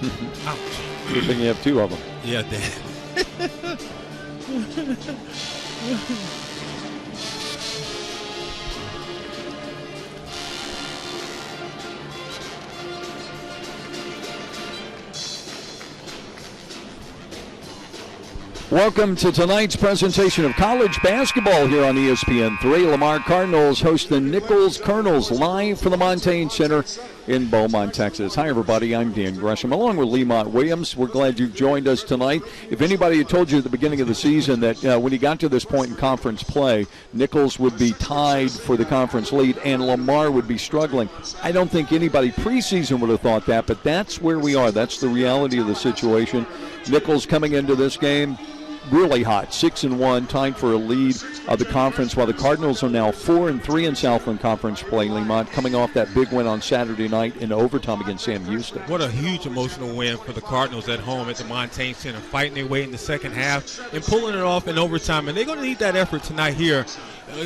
Ouch. Good thing you have two of them. Yeah, Dan. Welcome to tonight's presentation of college basketball here on ESPN3. Lamar Cardinals host the Nichols Colonels live from the Montaigne Center in Beaumont, Texas. Hi, everybody. I'm Dan Gresham, along with Lemont Williams. We're glad you've joined us tonight. If anybody had told you at the beginning of the season that when you got to this point in conference play, Nichols would be tied for the conference lead and Lamar would be struggling, I don't think anybody preseason would have thought that, but that's where we are. That's the reality of the situation. Nichols coming into this game really hot, 6-1, tied for a lead of the conference, while the Cardinals are now 4-3 in Southland Conference play. Lemont coming off that big win on Saturday night in overtime against Sam Houston. What a huge emotional win for the Cardinals at home at the Montaigne Center, fighting their way in the second half and pulling it off in overtime. And they're going to need that effort tonight here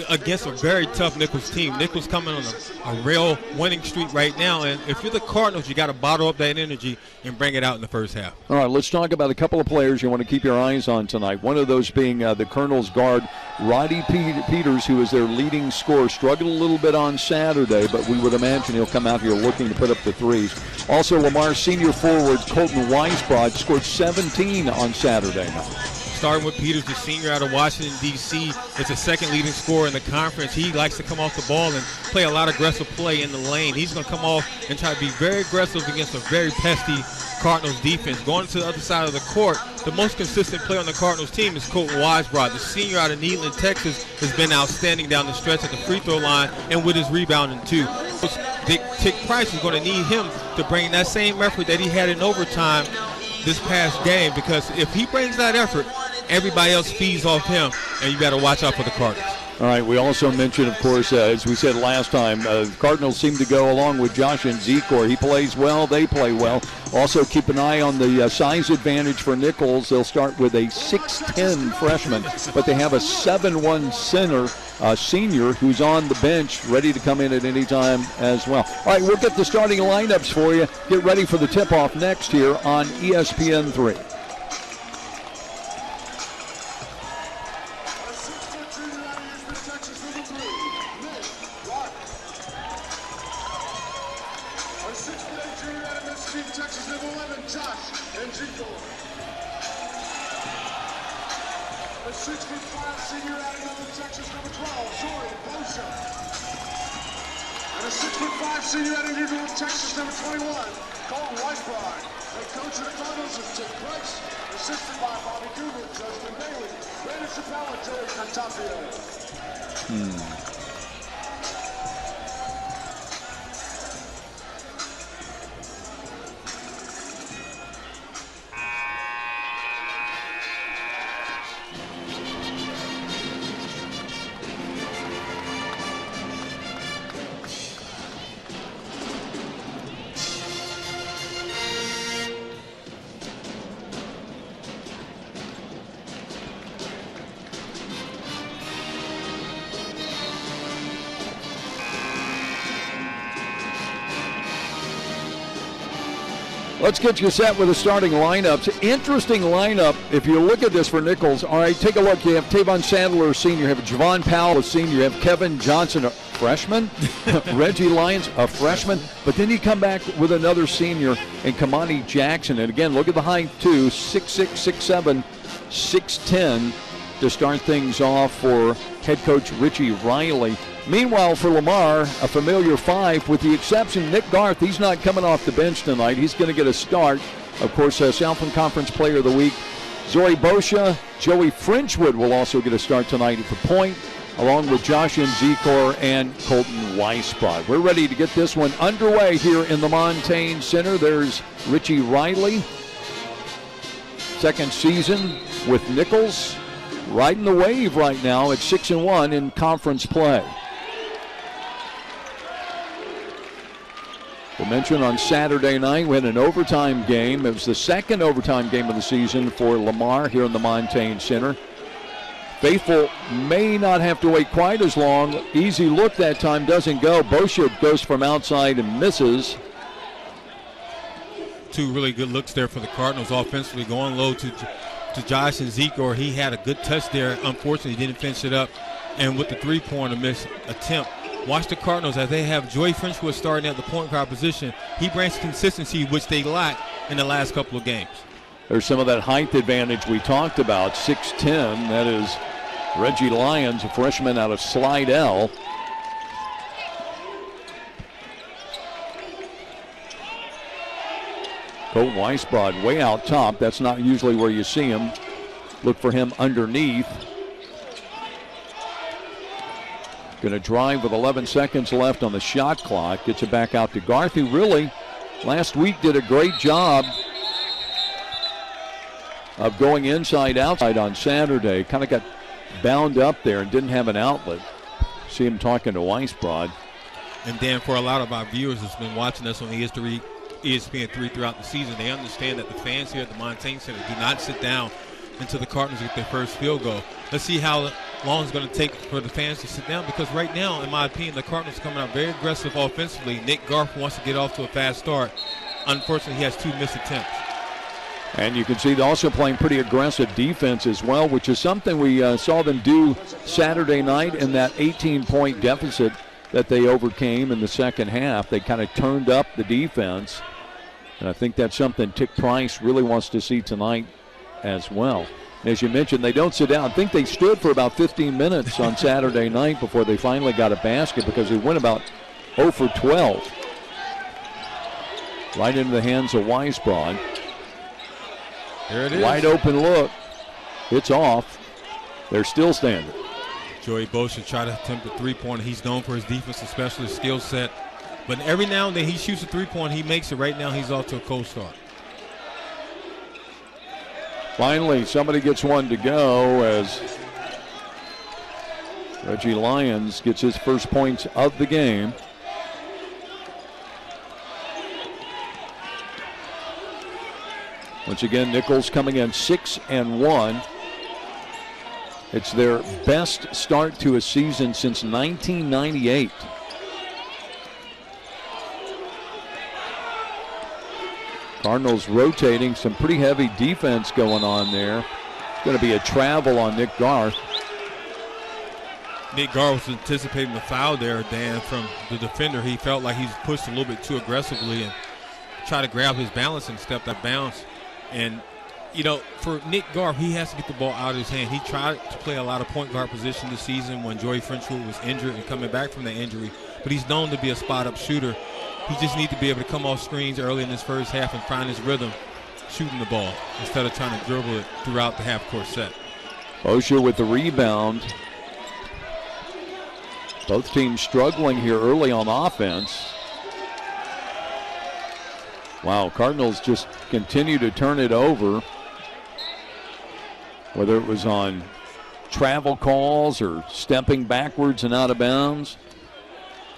against a very tough Nichols team. Nichols coming on a real winning streak right now, and if you're the Cardinals, you got to bottle up that energy and bring it out in the first half. All right, let's talk about a couple of players you want to keep your eyes on tonight. One of those being the Colonels guard, Roddy Peters, who is their leading scorer. Struggled a little bit on Saturday, but we would imagine he'll come out here looking to put up the threes. Also, Lamar's senior forward, Colton Weisbrod, scored 17 on Saturday night. Starting with Peters, the senior out of Washington, D.C., is the second leading scorer in the conference. He likes to come off the ball and play a lot of aggressive play in the lane. He's going to come off and try to be very aggressive against a very pesky Cardinals defense. Going to the other side of the court, the most consistent player on the Cardinals team is Colton Weisbrod. The senior out of Neyland, Texas, has been outstanding down the stretch at the free throw line and with his rebounding, too. Tick Price is going to need him to bring that same effort that he had in overtime this past game, because if he brings that effort, everybody else feeds off him, and you got to watch out for the Cardinals. All right, we also mentioned, of course, as we said last time, Cardinals seem to go along with Josh and Zekor. He plays well, they play well. Also keep an eye on the size advantage for Nichols. They'll start with a 6'10 freshman, but they have a 7'1 center, senior, who's on the bench, ready to come in at any time as well. All right, we'll get the starting lineups for you. Get ready for the tip-off next here on ESPN3. Senior out of Newton, Texas, number 21, Colton Weisbrod. The coach of the Cardinals is Tick Price, assisted by Bobby Cooper, Justin Bailey, Brandon Chappelle, and Joey Contapio. Let's get you set with the starting lineups. Interesting lineup if you look at this for Nichols. All right, take a look. You have Tavon Sadler, a senior. You have Javon Powell, a senior. You have Kevin Johnson, a freshman. Reggie Lyons, a freshman. But then you come back with another senior and Kamani Jackson. And again, look at the height too, 6'6", 6'7", 6'10", to start things off for head coach Richie Riley. Meanwhile, for Lamar, a familiar five, with the exception of Nick Garth. He's not coming off the bench tonight. He's going to get a start. Of course, Southland Conference Player of the Week, Zoe Boscia. Joey Frenchwood will also get a start tonight at the point, along with Josh Zekor and Colton Weisbrod. We're ready to get this one underway here in the Montaigne Center. There's Richie Riley, second season with Nichols, riding the wave right now at 6-1 in conference play. We mentioned on Saturday night we had an overtime game. It was the second overtime game of the season for Lamar here in the Montaigne Center. Faithful may not have to wait quite as long. Easy look that time, doesn't go. Boscia goes from outside and misses. two really good looks there for the Cardinals offensively, going low to Josh and Zeke, or he had a good touch there. Unfortunately, he didn't finish it up. And with the three-pointer miss attempt, watch the Cardinals as they have Joey Frenchwood starting at the point guard position. He brings consistency, which they lack in the last couple of games. There's some of that height advantage we talked about, 6'10". That is Reggie Lyons, a freshman out of Slidell. Colton Weisbrod way out top. That's not usually where you see him. Look for him underneath. Going to drive with 11 seconds left on the shot clock. Gets it back out to Garth, who really last week did a great job of going inside outside on Saturday. Kind of got bound up there and didn't have an outlet. See him talking to Weisbrod. And Dan, for a lot of our viewers that's been watching us on ESPN3 throughout the season, they understand that the fans here at the Montaigne Center do not sit down until the Cardinals get their first field goal. Let's see how long it's going to take for the fans to sit down, because right now, in my opinion, the Cardinals are coming out very aggressive offensively. Nick Garth wants to get off to a fast start. Unfortunately, he has 2 missed attempts. And you can see they're also playing pretty aggressive defense as well, which is something we saw them do Saturday night in that 18-point deficit that they overcame in the second half. They kind of turned up the defense, and I think that's something Tick Price really wants to see tonight as well. As you mentioned, they don't sit down. I think they stood for about 15 minutes on Saturday night before they finally got a basket, because they went about 0 for 12. Right into the hands of Weisbrod. There it is. Wide open look. It's off. They're still standing. Joey Bosa tried to attempt a three-pointer. He's known for his defensive specialist skill set. But every now and then he shoots a three-pointer. He makes it. Right now he's off to a cold start. Finally, somebody gets one to go as Reggie Lyons gets his first points of the game. Once again, Nichols coming in 6-1. It's their best start to a season since 1998. Cardinals rotating, some pretty heavy defense going on there. It's going to be a travel on Nick Garth. Nick Garth was anticipating the foul there, Dan, from the defender. He felt like he was pushed a little bit too aggressively and tried to grab his balance and stepped out of bounds. And, you know, for Nick Garth, he has to get the ball out of his hand. He tried to play a lot of point guard position this season when Joey Frenchwood was injured and coming back from that injury. But he's known to be a spot-up shooter. He just needs to be able to come off screens early in this first half and find his rhythm shooting the ball instead of trying to dribble it throughout the half-court set. Osher with the rebound. Both teams struggling here early on offense. Wow, Cardinals just continue to turn it over. Whether it was on travel calls or stepping backwards and out of bounds.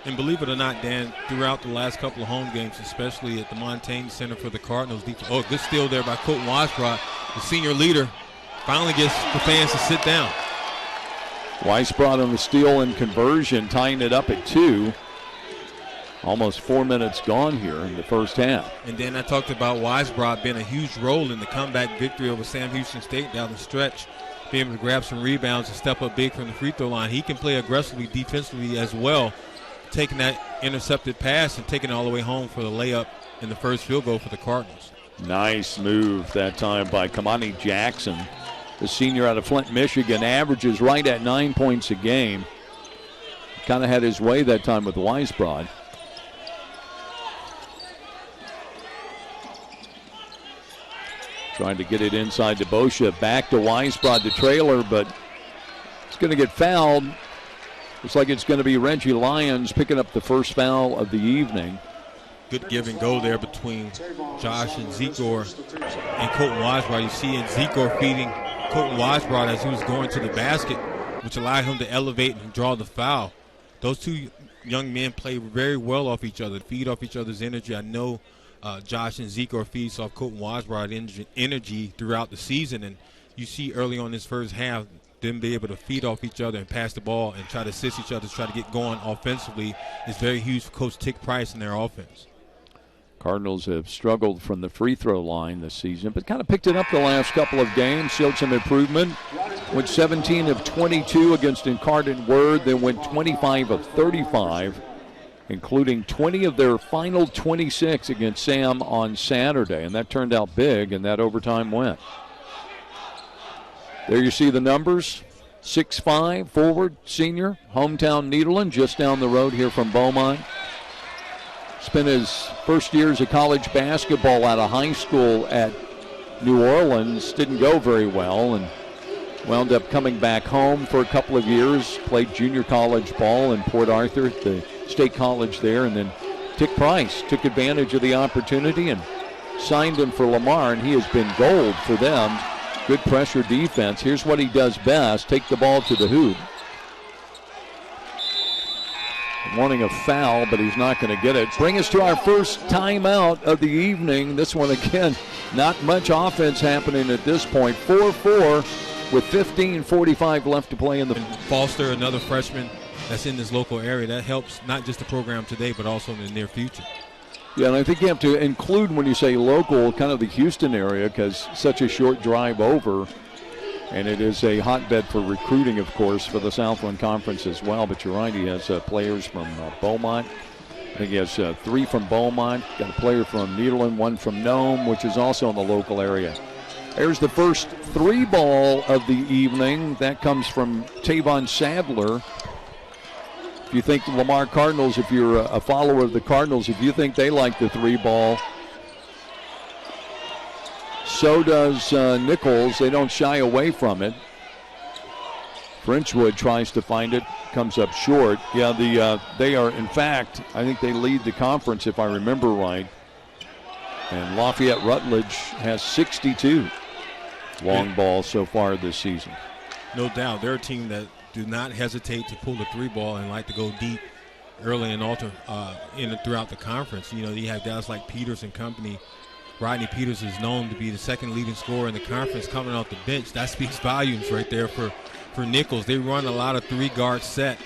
And believe it or not, Dan, throughout the last couple of home games, especially at the Montaigne Center for the Cardinals, good steal there by Colton Weisbrod. The senior leader finally gets the fans to sit down. Weisbrod on the steal and conversion, tying it up at 2. Almost 4 minutes gone here in the first half. And then I talked about Weisbrod being a huge role in the comeback victory over Sam Houston State down the stretch, being able to grab some rebounds and step up big from the free throw line. He can play aggressively defensively as well, taking that intercepted pass and taking it all the way home for the layup in the first field goal for the Cardinals. Nice move that time by Kamani Jackson. The senior out of Flint, Michigan, averages right at 9 points a game. Kind of had his way that time with Weisbrod. Trying to get it inside to Bosha. Back to Weisbrod, the trailer, but it's going to get fouled. Looks like it's going to be Reggie Lyons picking up the first foul of the evening. Good give and go there between Josh and Zekor and Colton Weisbrod. You see Zekor feeding Colton Weisbrod as he was going to the basket, which allowed him to elevate and draw the foul. Those two young men play very well off each other, feed off each other's energy. I know Josh and Zekor feeds off Colton Weisbrod energy throughout the season, and you see early on this first half them be able to feed off each other and pass the ball and try to assist each other, try to get going offensively is very huge for Coach Tick Price and their offense. Cardinals have struggled from the free throw line this season, but kind of picked it up the last couple of games, showed some improvement. Went 17 of 22 against Incarnate Word, then went 25 of 35, including 20 of their final 26 against Sam on Saturday, and that turned out big in that overtime win. There you see the numbers. 6'5", forward, senior, hometown Nederland, just down the road here from Beaumont. Spent his first years of college basketball out of high school at New Orleans. Didn't go very well and wound up coming back home for a couple of years. Played junior college ball in Port Arthur at the State College there. And then Dick Price took advantage of the opportunity and signed him for Lamar, and he has been gold for them. Good pressure defense. Here's what he does best. Take the ball to the hoop. Wanting a foul, but he's not going to get it. Bring us to our first timeout of the evening. This one again, not much offense happening at this point. 4-4 with 15:45 left to play in the. Foster, another freshman that's in this local area. That helps not just the program today, but also in the near future. Yeah, and I think you have to include, when you say local, kind of the Houston area, because such a short drive over. And it is a hotbed for recruiting, of course, for the Southland Conference as well. But you're right, he has players from Beaumont. I think he has 3 from Beaumont. Got a player from Nederland, 1 from Nome, which is also in the local area. There's the first 3 ball of the evening. That comes from Tavon Sadler. If you think the Lamar Cardinals, if you're a follower of the Cardinals, if you think they like the 3 ball, so does Nichols. They don't shy away from it. Frenchwood tries to find it, comes up short. Yeah, they are, in fact, I think they lead the conference if I remember right. And Lafayette Rutledge has 62 long balls so far this season. No doubt. They're a team that do not hesitate to pull the 3 ball and like to go deep early and throughout the conference. You know, you have guys like Peters and company. Rodney Peters is known to be the second leading scorer in the conference coming off the bench. That speaks volumes right there for Nichols. They run a lot of 3-guard set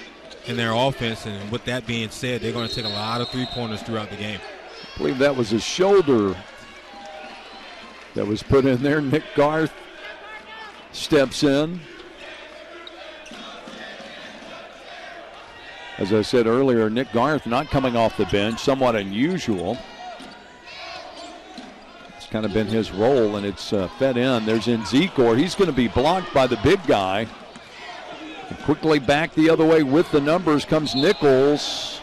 in their offense, and with that being said, they're going to take a lot of 3-pointers throughout the game. I believe that was his shoulder that was put in there. Nick Garth steps in. As I said earlier, Nick Garth not coming off the bench, somewhat unusual. Kind of been his role, and it's fed in. There's Nzikor. He's going to be blocked by the big guy. And quickly back the other way with the numbers comes Nichols.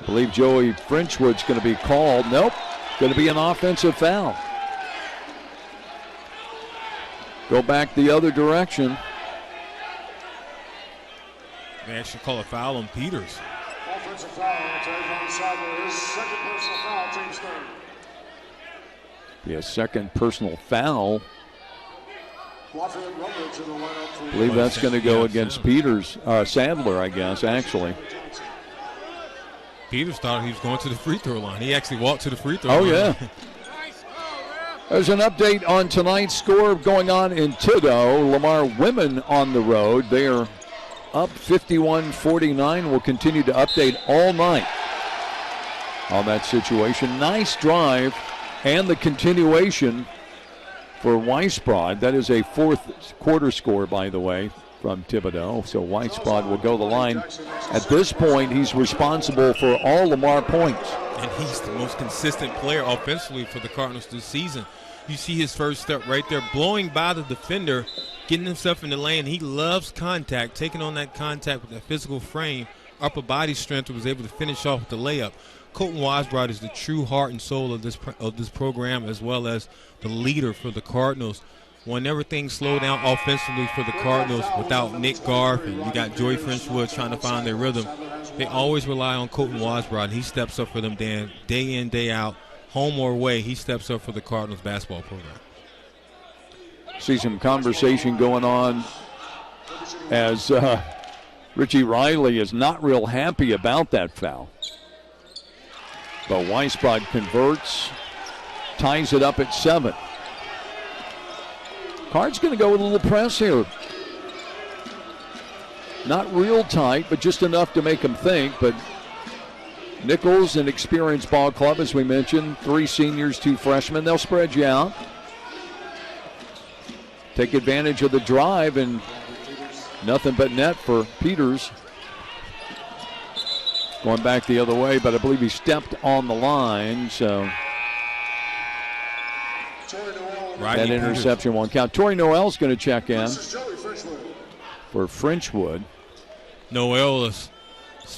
I believe Joey Frenchwood's going to be called. Nope. Going to be an offensive foul. Go back the other direction. They actually call a foul on Peters. Offensive foul on Tavon Sadler. His second personal foul, team's third. Yeah, second personal foul. I believe that's going to go against Peters, Sadler, I guess, actually. Peters thought he was going to the free throw line. He actually walked to the free throw line. Oh, yeah. There's an update on tonight's score going on in Thibodeau. Lamar women on the road. They are up 51-49. We'll continue to update all night on that situation. Nice drive. And the continuation for Weisbrod. That is a 4th quarter score, by the way, from Thibodeau. So Weisbrod will go the line. At this point, he's responsible for all Lamar points. And he's the most consistent player offensively for the Cardinals this season. You see his first step right there, blowing by the defender, getting himself in the lane. He loves contact, taking on that contact with that physical frame, upper body strength, was able to finish off with the layup. Colton Weisbrod is the true heart and soul of this program, as well as the leader for the Cardinals. Whenever things slow down offensively for the Cardinals without Nick Garth, and you got Joey Frenchwood trying to find their rhythm, they always rely on Colton Weisbrod, and he steps up for them day in, day out, home or away. He steps up for the Cardinals basketball program. See some conversation going on as Richie Riley is not real happy about that foul. But Weisbrod converts, ties it up at 7. Card's going to go with a little press here. Not real tight, but just enough to make him think. But Nichols, an experienced ball club, as we mentioned. 3 seniors, 2 freshmen. They'll spread you out. Take advantage of the drive, and nothing but net for Peters. Going back the other way, but I believe he stepped on the line, so that interception won't count. Torrey Noel's going to check in for Frenchwood. Noel has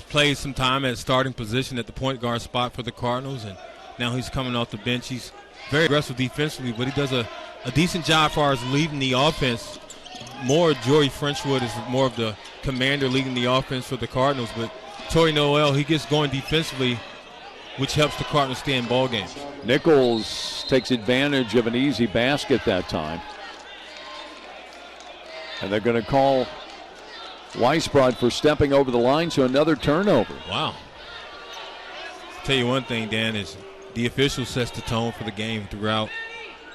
played some time at starting position at the point guard spot for the Cardinals, and now he's coming off the bench. He's very aggressive defensively, but he does a decent job as far as leading the offense. More Joey Frenchwood is more of the commander leading the offense for the Cardinals, but Torrey Noel, he gets going defensively, which helps the Cardinals stay in ball games. Nichols takes advantage of an easy basket that time. And they're going to call Weisbrod for stepping over the line, so another turnover. Wow. I'll tell you one thing, Dan, is the official sets the tone for the game throughout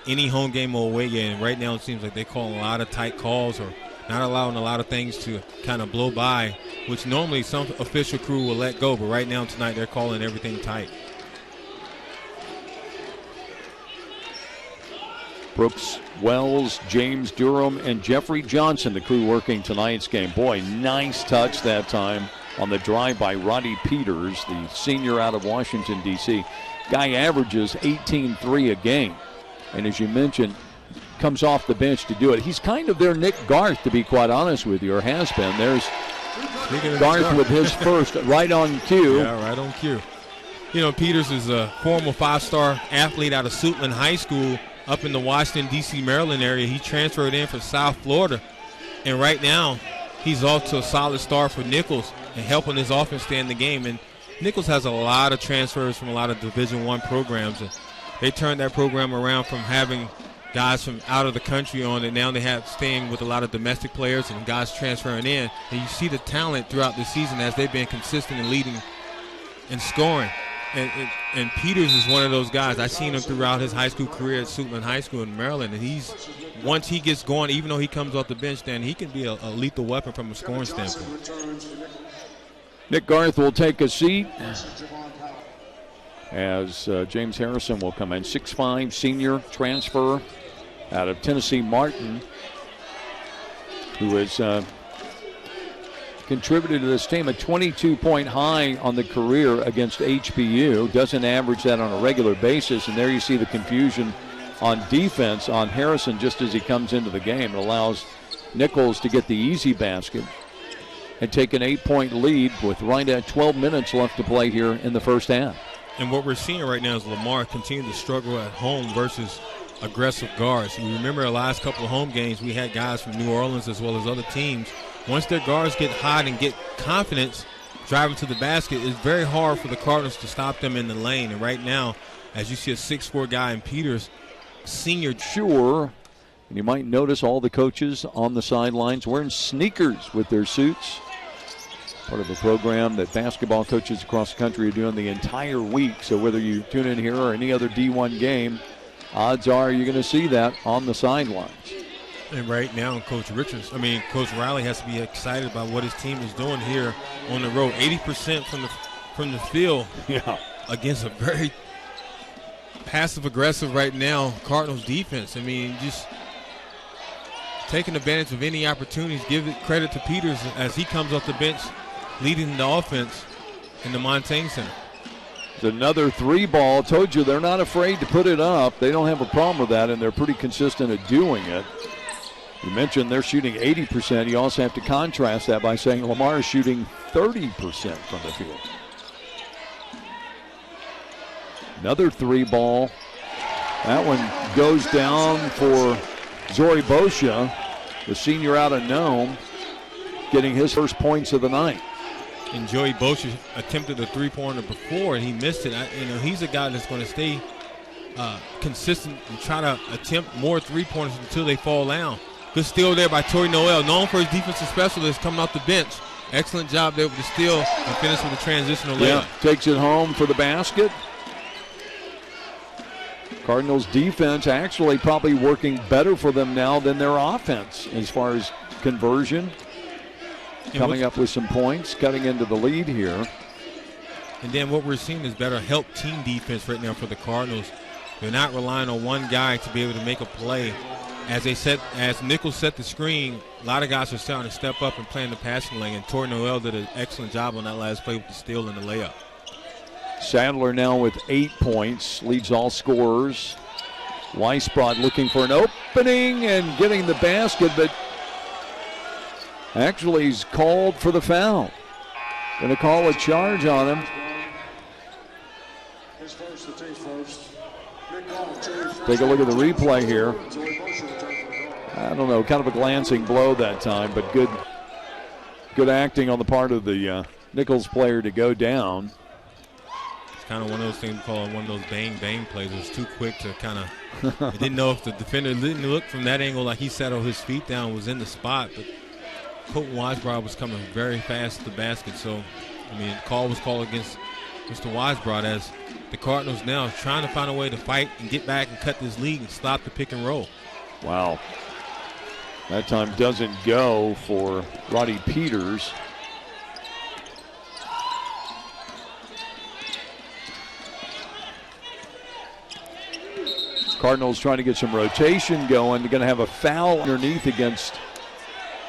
any home game or away game. And right now it seems like they're calling a lot of tight calls or not allowing a lot of things to kind of blow by, which normally some official crew will let go. But right now tonight they're calling everything tight. Brooks Wells, James Durham, and Jeffrey Johnson, the crew working tonight's game. Boy, nice touch that time on the drive by Roddy Peters, the senior out of Washington, D.C. Guy averages 18-3 a game. And as you mentioned, comes off the bench to do it. He's kind of their Nick Garth, to be quite honest with you, or has been. There's Garth with his first, right on cue. Yeah, right on cue. You know, Peters is a former 5-star athlete out of Suitland High School up in the Washington, D.C., Maryland area. He transferred in from South Florida. And right now, he's off to a solid start for Nichols and helping his offense stay in the game. And Nichols has a lot of transfers from a lot of Division I programs. And they turned that program around from having guys from out of the country on it. Now they have staying with a lot of domestic players and guys transferring in. And you see the talent throughout the season as they've been consistent in leading and scoring. And Peters is one of those guys. I've seen him throughout his high school career at Suitland High School in Maryland. And once he gets going, even though he comes off the bench, then he can be a lethal weapon from a scoring standpoint. Nick Garth will take a seat as James Harrison will come in. 6'5", senior transfer out of Tennessee Martin, who has contributed to this team. A 22-point high on the career against HBU. Doesn't average that on a regular basis. And there you see the confusion on defense on Harrison just as he comes into the game. It allows Nichols to get the easy basket and take an 8-point lead with right at 12 minutes left to play here in the first half. And what we're seeing right now is Lamar continue to struggle at home versus aggressive guards. You remember the last couple of home games, we had guys from New Orleans as well as other teams. Once their guards get hot and get confidence driving to the basket, it's very hard for the Cardinals to stop them in the lane. And right now, as you see a 6'4" guy in Peters, senior. Sure. And you might notice all the coaches on the sidelines wearing sneakers with their suits. Part of a program that basketball coaches across the country are doing the entire week. So whether you tune in here or any other D1 game, odds are you're going to see that on the sidelines. And right now, Coach Riley has to be excited about what his team is doing here on the road. 80% from the field against a very passive-aggressive right now Cardinals defense. I mean, just taking advantage of any opportunities. Give it credit to Peters as he comes off the bench, leading the offense in the Montaigne Center. It's another 3-ball. Told you they're not afraid to put it up. They don't have a problem with that, and they're pretty consistent at doing it. You mentioned they're shooting 80%. You also have to contrast that by saying Lamar is shooting 30% from the field. Another 3-ball. That one goes down for Zori Boscia, the senior out of Nome, getting his first points of the night. And Joey Boscia attempted a 3-pointer before, and he missed it. He's a guy that's going to stay consistent and try to attempt more 3-pointers until they fall down. Good steal there by Torrey Noel, known for his defensive specialist coming off the bench. Excellent job there with the steal and finish with a transitional layup. Yeah, takes it home for the basket. Cardinals defense actually probably working better for them now than their offense as far as conversion. Coming up with some points, cutting into the lead here. And then what we're seeing is better help team defense right now for the Cardinals. They're not relying on one guy to be able to make a play. As Nichols set the screen, a lot of guys are starting to step up and play in the passing lane, and Tori Noel did an excellent job on that last play with the steal and the layup. Sadler now with 8 points, leads all scorers. Weisbrod looking for an opening and getting the basket, but actually he's called for the foul. Going to call a charge on him. Take a look at the replay here. I don't know, kind of a glancing blow that time, but good acting on the part of the Nichols player to go down. It's kind of one of those things called one of those bang plays. It was too quick to kind of, I didn't know if the defender didn't look from that angle like he settled his feet down, was in the spot, but Colton Weisbrod was coming very fast to the basket. So, I mean, call was called against Mr. Weisbrod as the Cardinals now trying to find a way to fight and get back and cut this lead and stop the pick and roll. Wow. That time doesn't go for Roddy Peters. Cardinals trying to get some rotation going. They're going to have a foul underneath against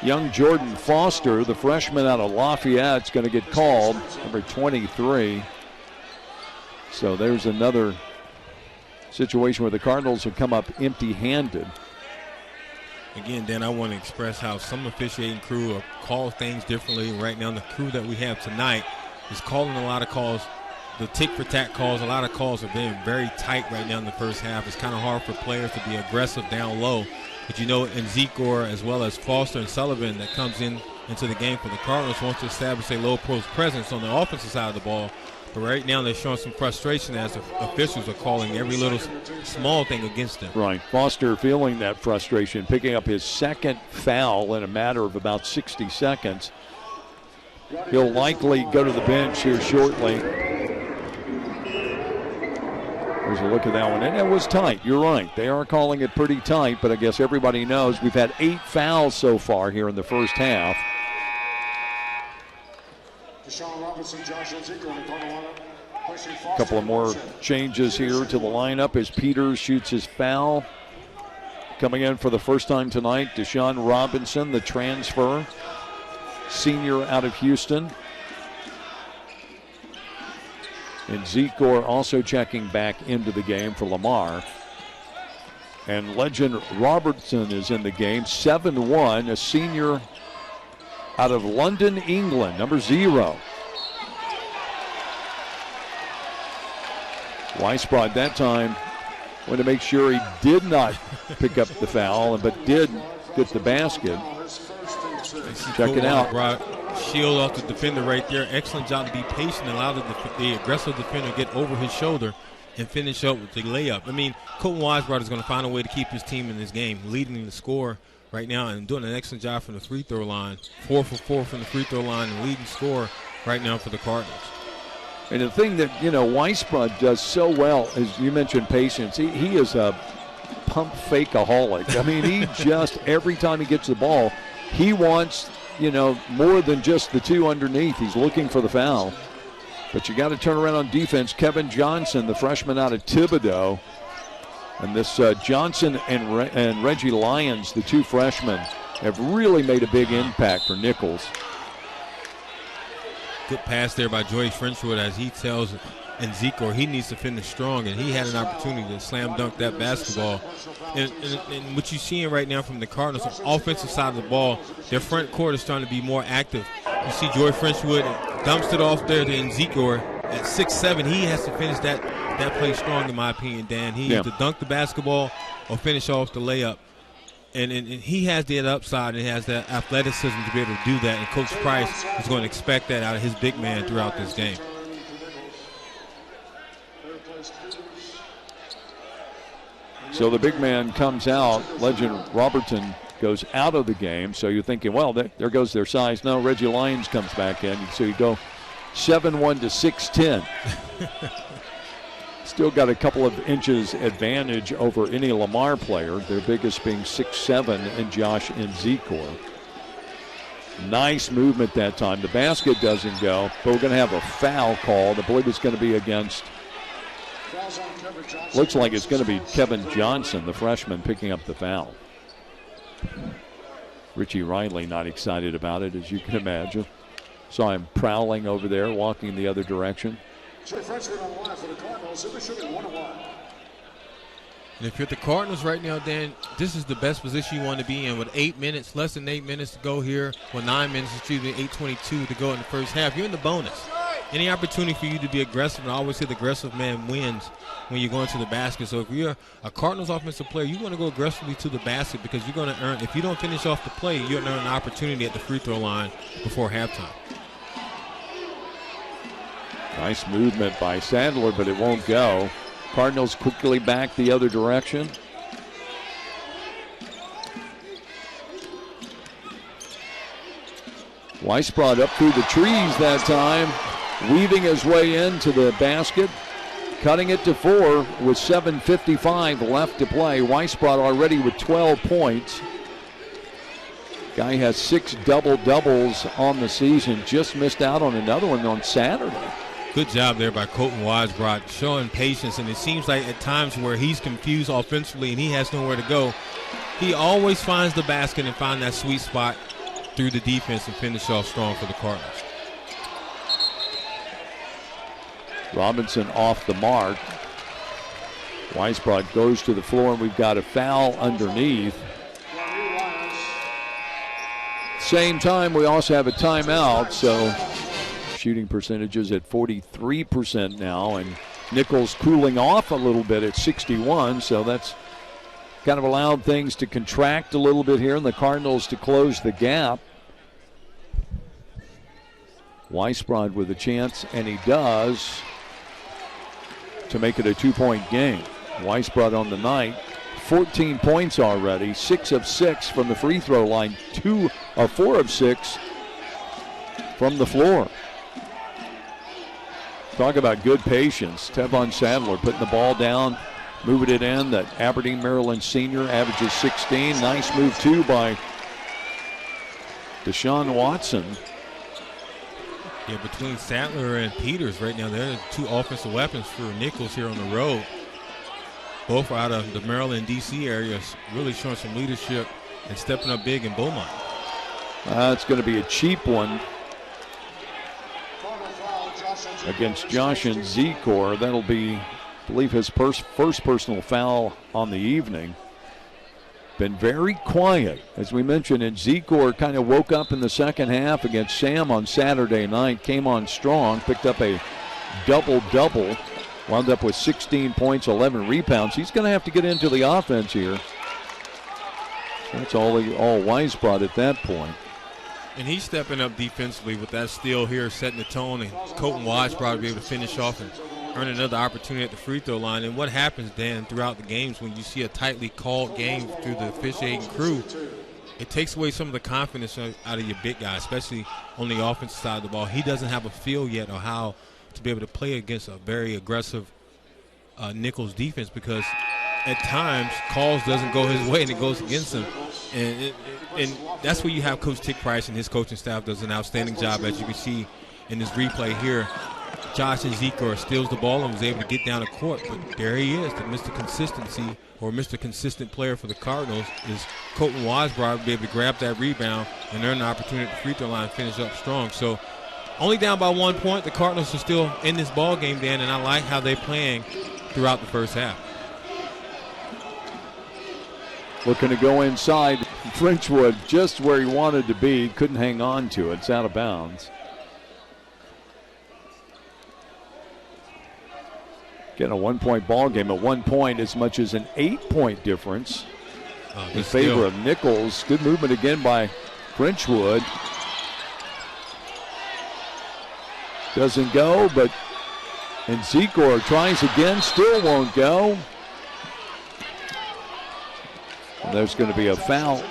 young Jordan Foster, the freshman out of Lafayette, is going to get called, number 23. So there's another situation where the Cardinals have come up empty-handed. Again, Dan, I want to express how some officiating crew call things differently. Right now, the crew that we have tonight is calling a lot of calls. The tick-for-tack calls, a lot of calls are being very tight right now in the first half. It's kind of hard for players to be aggressive down low. But you know, in Zekor as well as Foster and Sullivan that comes into the game for the Cardinals wants to establish a low post presence on the offensive side of the ball. But right now they're showing some frustration as the officials are calling every little small thing against them. Right. Foster feeling that frustration, picking up his second foul in a matter of about 60 seconds. He'll likely go to the bench here shortly. There's a look at that one. And it was tight. You're right. They are calling it pretty tight, but I guess everybody knows we've had 8 fouls so far here in the first half. A couple of more changes here to the lineup as Peters shoots his foul. Coming in for the first time tonight, Deshaun Robinson, the transfer, senior out of Houston. And Zekor also checking back into the game for Lamar. And legend Robertson is in the game, 7'1", a senior out of London, England, number 0. Weisbrod that time wanted to make sure he did not pick up the foul, but did get the basket. Check it out. Shield off the defender right there. Excellent job to be patient, allow the aggressive defender to get over his shoulder and finish up with the layup. I mean, Colton Weisbrod is going to find a way to keep his team in this game, leading the score right now and doing an excellent job from the free throw line. 4 for 4 from the free throw line and leading score right now for the Cardinals. And the thing that, you know, Weisbrod does so well, as you mentioned, patience. He is a pump fakeaholic. I mean, he just, every time he gets the ball, he wants, you know, more than just the 2 underneath. He's looking for the foul. But you got to turn around on defense. Kevin Johnson, the freshman out of Thibodaux. And this Johnson and Reggie Lyons, the 2 freshmen, have really made a big impact for Nichols. Good pass there by Joey Frenchwood as he tells Zekor he needs to finish strong, and he had an opportunity to slam dunk that basketball. And what you're seeing right now from the Cardinals, on the offensive side of the ball, their front court is starting to be more active. You see Joey Frenchwood dumps it off there to Zekor at 6'7". He has to finish that play strong, in my opinion, Dan. He needs to dunk the basketball or finish off the layup. And he has that upside and has that athleticism to be able to do that. And Coach Price is going to expect that out of his big man throughout this game. So the big man comes out. Legend Robertson goes out of the game. So you're thinking, well, there goes their size. No, Reggie Lyons comes back in. So you go 7'1" to 6'10". Still got a couple of inches advantage over any Lamar player, their biggest being 6'7", and Josh and Zekor. Nice movement that time. The basket doesn't go, but we're going to have a foul called. I believe it's going to be against, looks like it's going to be Kevin Johnson, the freshman, picking up the foul. Richie Riley not excited about it, as you can imagine. Saw him prowling over there, walking the other direction. And if you're the Cardinals right now, Dan, this is the best position you want to be in with 8 minutes, less than 8 minutes to go here, with 9 minutes, 8:22 to go in the first half. You're in the bonus. Any opportunity for you to be aggressive, and I always say the aggressive man wins when you're going to the basket. So if you're a Cardinals offensive player, you want to go aggressively to the basket because you're going to earn, if you don't finish off the play, you're going to earn an opportunity at the free throw line before halftime. Nice movement by Sadler, but it won't go. Cardinals quickly back the other direction. Weiss brought up through the trees that time, weaving his way into the basket, cutting it to 4 with 7:55 left to play. Weiss brought already with 12 points. Guy has 6 double-doubles on the season, just missed out on another one on Saturday. Good job there by Colton Weisbrot, showing patience, and it seems like at times where he's confused offensively and he has nowhere to go, he always finds the basket and finds that sweet spot through the defense and finish off strong for the Cardinals. Robinson off the mark. Weisbrot goes to the floor, and we've got a foul underneath. Same time, we also have a timeout, so shooting percentages at 43% now, and Nichols cooling off a little bit at 61, so that's kind of allowed things to contract a little bit here, and the Cardinals to close the gap. Weisbrot with a chance, and he does, to make it a 2-point game. Weisbrot on the night, 14 points already, 6 of 6 from the free throw line, 4 of 6 from the floor. Talk about good patience. Tevon Sadler putting the ball down, moving it in. That Aberdeen, Maryland senior averages 16. Nice move, too, by Deshaun Watson. Yeah, between Sadler and Peters right now, they're the 2 offensive weapons for Nichols here on the road. Both are out of the Maryland, D.C. areas, really showing some leadership and stepping up big in Beaumont. It's going to be a cheap one against Josh and Zecor. That'll be, I believe, his first personal foul on the evening. Been very quiet, as we mentioned, and Zecor kind of woke up in the second half against Sam on Saturday night, came on strong, picked up a double-double, wound up with 16 points, 11 rebounds. He's going to have to get into the offense here. That's all Weisbrot at that point. And he's stepping up defensively with that steal here, setting the tone, and Colton Weisbrot will be able to finish off and earn another opportunity at the free throw line. And what happens, Dan, throughout the games when you see a tightly called game through the officiating crew, it takes away some of the confidence out of your big guy, especially on the offensive side of the ball. He doesn't have a feel yet on how to be able to play against a very aggressive Nichols defense, because at times calls doesn't go his way and it goes against him. And that's where you have Coach Tick Price and his coaching staff does an outstanding job, as you can see in this replay here. Josh and Zecor steals the ball and was able to get down the court, but there he is, the Mr. Consistency or Mr. Consistent player for the Cardinals is Colton Weisbrot, be able to grab that rebound and earn the opportunity at the free throw line and finish up strong. So only down by 1 point, the Cardinals are still in this ball game, Dan, and I like how they're playing throughout the first half. Looking to go inside. Frenchwood just where he wanted to be. Couldn't hang on to it. It's out of bounds. Getting a 1-point ball game. At 1 point, as much as an 8-point difference in favor of Nichols. Good movement again by Frenchwood. Doesn't go, but and Zecor tries again. Still won't go. And there's going to be a foul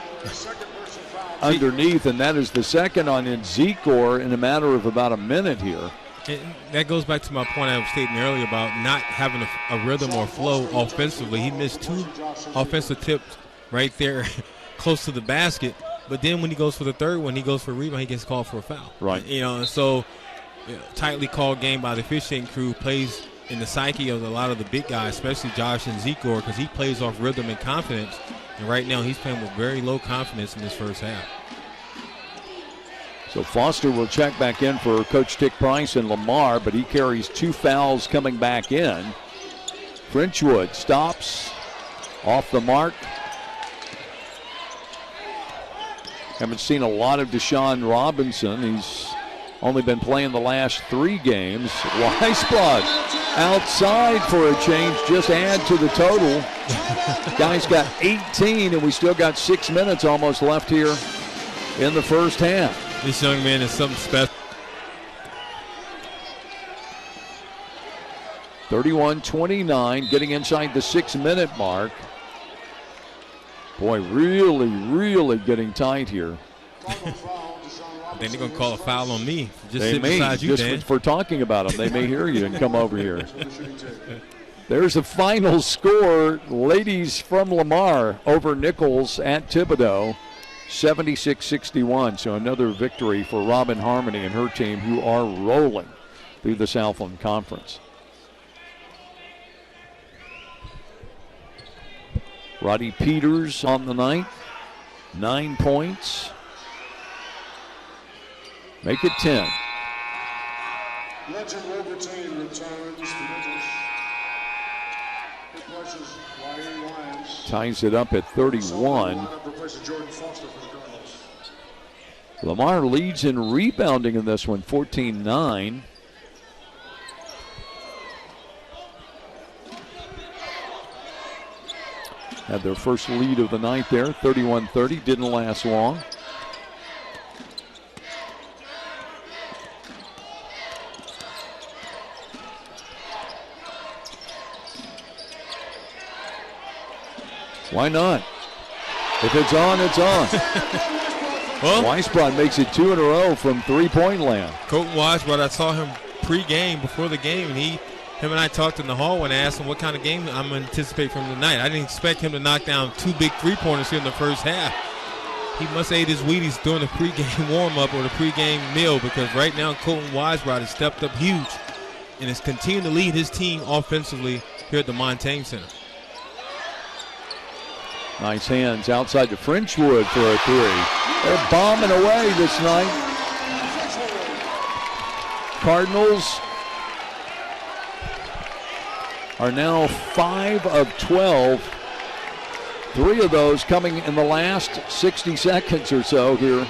underneath, and that is the second on Zecor in a matter of about a minute here. And that goes back to my point I was stating earlier about not having a rhythm or flow offensively. He missed 2 offensive tips right there close to the basket. But then when he goes for the third one, he goes for a rebound, he gets called for a foul. Right. So tightly called game by the officiating crew plays in the psyche of a lot of the big guys, especially Josh and Zekor, because he plays off rhythm and confidence. And right now he's playing with very low confidence in this first half. So Foster will check back in for Coach Dick Price and Lamar, but he carries 2 fouls coming back in. Frenchwood stops off the mark. Haven't seen a lot of Deshaun Robinson. He's only been playing the last 3 games. Weisbrod outside for a change. Just add to the total. Guy's got 18, and we still got 6 minutes almost left here in the first half. This young man is something special. 31-29, getting inside the 6-minute mark. Boy, really getting tight here. I think they're going to call a foul on me. Just they sit may, beside you, just Dan. for talking about them. They may hear you and come over here. There's the final score. Ladies from Lamar over Nichols at Thibodaux, 76-61. So another victory for Robin Harmony and her team, who are rolling through the Southland Conference. Roddy Peters on the night, 9 points. Make it 10. Legend Robertine returns to Nichols. Replaces Ryan Lyons. Ties it up at 31. Replaces Jordan Foster for the Cardinals. Lamar leads in rebounding in this one, 14-9. Had their first lead of the night there, 31-30. Didn't last long. Why not? If it's on, it's on. Well, Weisbrod makes it 2 in a row from three-point land. Colton Weisbrod, I saw him pre-game, before the game, and him and I talked in the hallway and I asked him what kind of game I'm going to anticipate from tonight. I didn't expect him to knock down 2 big three-pointers here in the first half. He must have ate his Wheaties during the pre-game warm-up or the pre-game meal, because right now Colton Weisbrod has stepped up huge and is continuing to lead his team offensively here at the Montaigne Center. Nice hands outside to Frenchwood for a 3. They're bombing away this night. Cardinals are now 5 of 12. 3 of those coming in the last 60 seconds or so here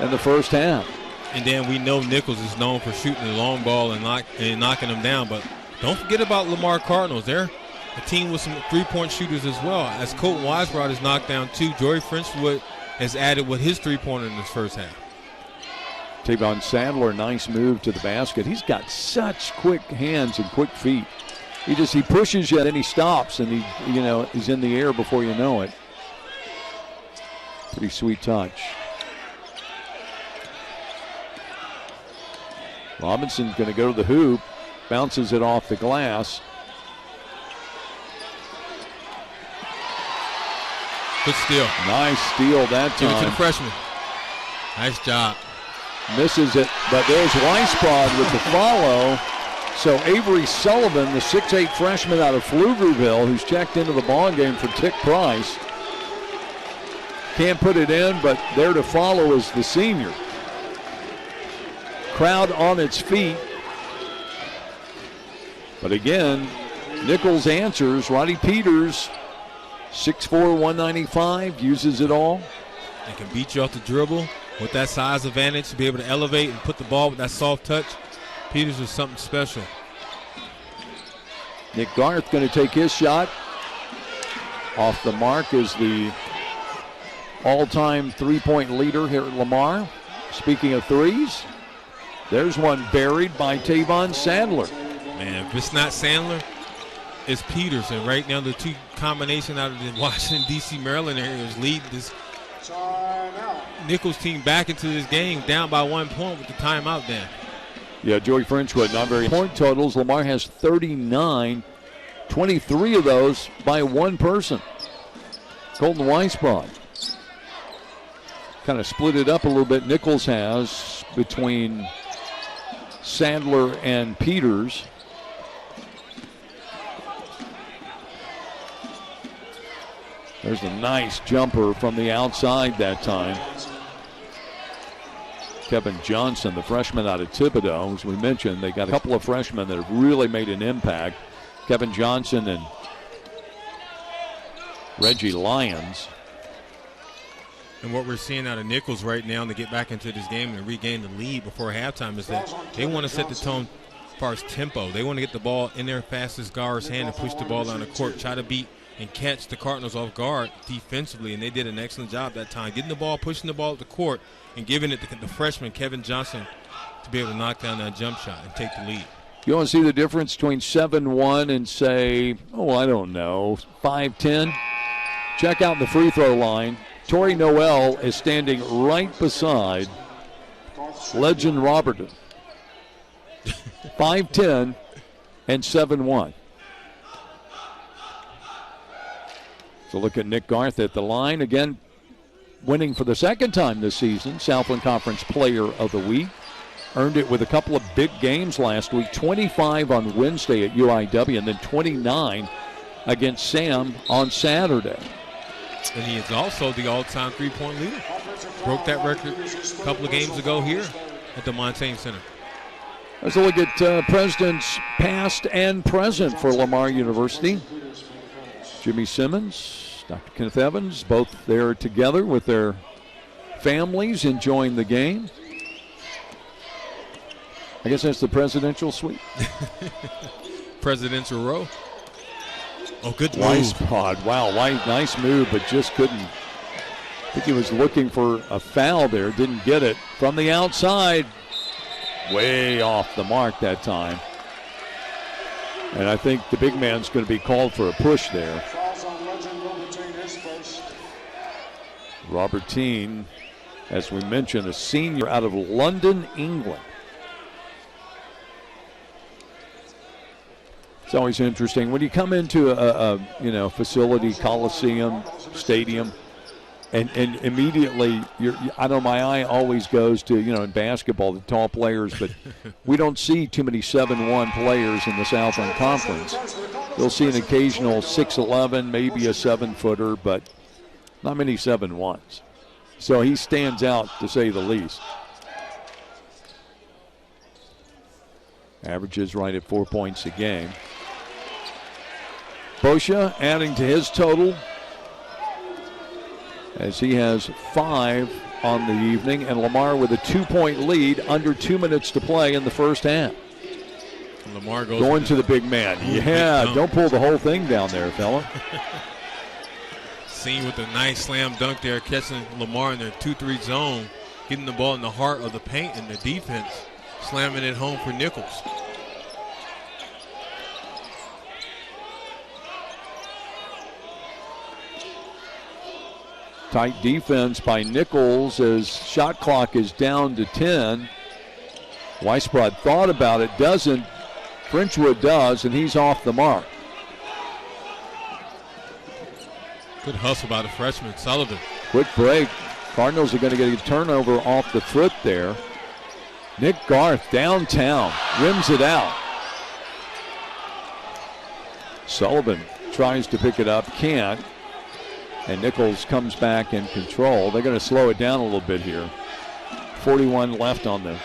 in the first half. And then we know Nichols is known for shooting the long ball and knocking them down, but don't forget about Lamar Cardinals. They're a team with some three-point shooters as well. As Colton Weisbrod has knocked down 2, Joey Frenchwood has added with his three-pointer in this first half. Tavon Sadler, nice move to the basket. He's got such quick hands and quick feet. He pushes you and then he stops, and he's in the air before you know it. Pretty sweet touch. Robinson's going to go to the hoop, bounces it off the glass. Good steal. Nice steal that time. Give it to the freshman. Nice job. Misses it, but there's Weisbrod with the follow. So Avery Sullivan, the 6'8 freshman out of Pflugerville, who's checked into the ballgame for Dick Price. Can't put it in, but there to follow is the senior. Crowd on its feet. But again, Nichols answers. Roddy Peters, 6'4", 195, uses it all. They can beat you off the dribble with that size advantage, to be able to elevate and put the ball with that soft touch. Peters is something special. Nick Garth going to take his shot. Off the mark is the all-time three-point leader here at Lamar. Speaking of threes, there's one buried by Tavon Sadler. Man, if it's not Sandler, it's Peters. And right now the two combination out of the Washington, D.C., Maryland area is leading this Nichols team back into this game, down by 1 point with the timeout then. Yeah, Joey Frenchwood, not very point totals. Lamar has 39, 23 of those by one person. Colton Weisbrod. kind of split it up a little bit. Nichols has between Sandler and Peters. There's a nice jumper from the outside that time. Kevin Johnson, the freshman out of Thibodaux, as we mentioned, they got a couple of freshmen that have really made an impact. Kevin Johnson and Reggie Lyons. And what we're seeing out of Nichols right now to get back into this game and regain the lead before halftime is that they want to set the tone as far as tempo. They want to get the ball in their fastest guard's hand and push the ball down the court, try to beat and catch the Cardinals off guard defensively, and they did an excellent job that time, getting the ball, pushing the ball up the court, and giving it to the freshman, Kevin Johnson, to be able to knock down that jump shot and take the lead. You want to see the difference between 7-1 and, say, I don't know, 5-10? Check out the free throw line. Torrey Noel is standing right beside Legend Robertson. 5-10 and 7-1. So look at Nick Garth at the line. Again, winning for the second time this season, Southland Conference Player of the Week. Earned it with a couple of big games last week. 25 on Wednesday at UIW and then 29 against Sam on Saturday. And he is also the all-time three-point leader. Broke that record a couple of games ago here at the Montaigne Center. Let's look at presidents past and present for Lamar University. Jimmy Simmons, Dr. Kenneth Evans, both there together with their families enjoying the game. I guess that's the presidential suite. Presidential row. Oh, good move. Weisbrod. Wow, nice move, but just couldn't. I think he was looking for a foul there. Didn't get it. From the outside, way off the mark that time. And I think the big man's going to be called for a push there. Robertine, as we mentioned, a senior out of London, England. It's always interesting when you come into a facility, coliseum, stadium, and immediately I know my eye always goes to in basketball the tall players, but we don't see too many 7'1" players in the Southland Conference. You'll see an occasional 6'11", maybe a 7-footer, but not many 7'1s. So he stands out to say the least. Averages right at 4 points a game. Boscia adding to his total as he has 5 on the evening, and Lamar with a 2-point lead, under 2 minutes to play in the first half. Lamar goes going to the big man. Yeah, don't pull the whole thing down there, fella. Seen with a nice slam dunk there, catching Lamar in their 2-3 zone, getting the ball in the heart of the paint and the defense, slamming it home for Nichols. Tight defense by Nichols as shot clock is down to 10. Weisbrod thought about it, doesn't. Frenchwood does, and he's off the mark. Good hustle by the freshman, Sullivan. Quick break. Cardinals are going to get a turnover off the foot there. Nick Garth downtown, rims it out. Sullivan tries to pick it up, can't. And Nichols comes back in control. They're going to slow it down a little bit here. 41 left on the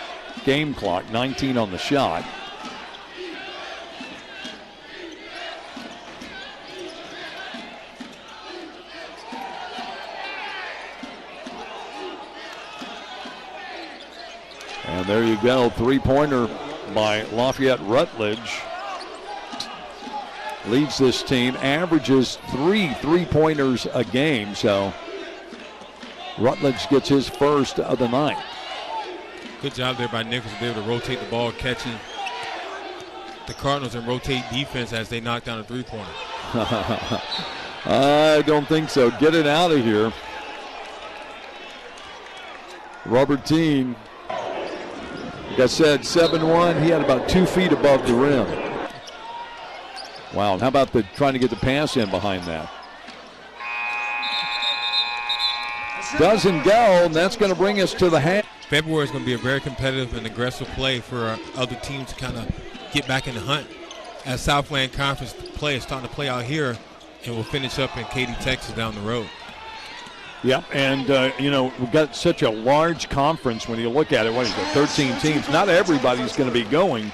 game clock, 19 on the shot. And there you go, three-pointer by Lafayette Rutledge. Leads this team, averages 3 3-pointers a game, so Rutledge gets his first of the night. Good job there by Nichols to be able to rotate the ball, catching the Cardinals and rotate defense as they knock down a three-pointer. I don't think so. Get it out of here. Robertine, like I said, 7'1". He had about 2 feet above the rim. Wow, and how about trying to get the pass in behind that? doesn't go, and that's going to bring us to the half. February is going to be a very competitive and aggressive play for other teams to kind of get back in the hunt. As Southland Conference play is starting to play out here, and we'll finish up in Katy, Texas down the road. Yep, and, we've got such a large conference when you look at it. What is it, 13 teams? Not everybody's going to be going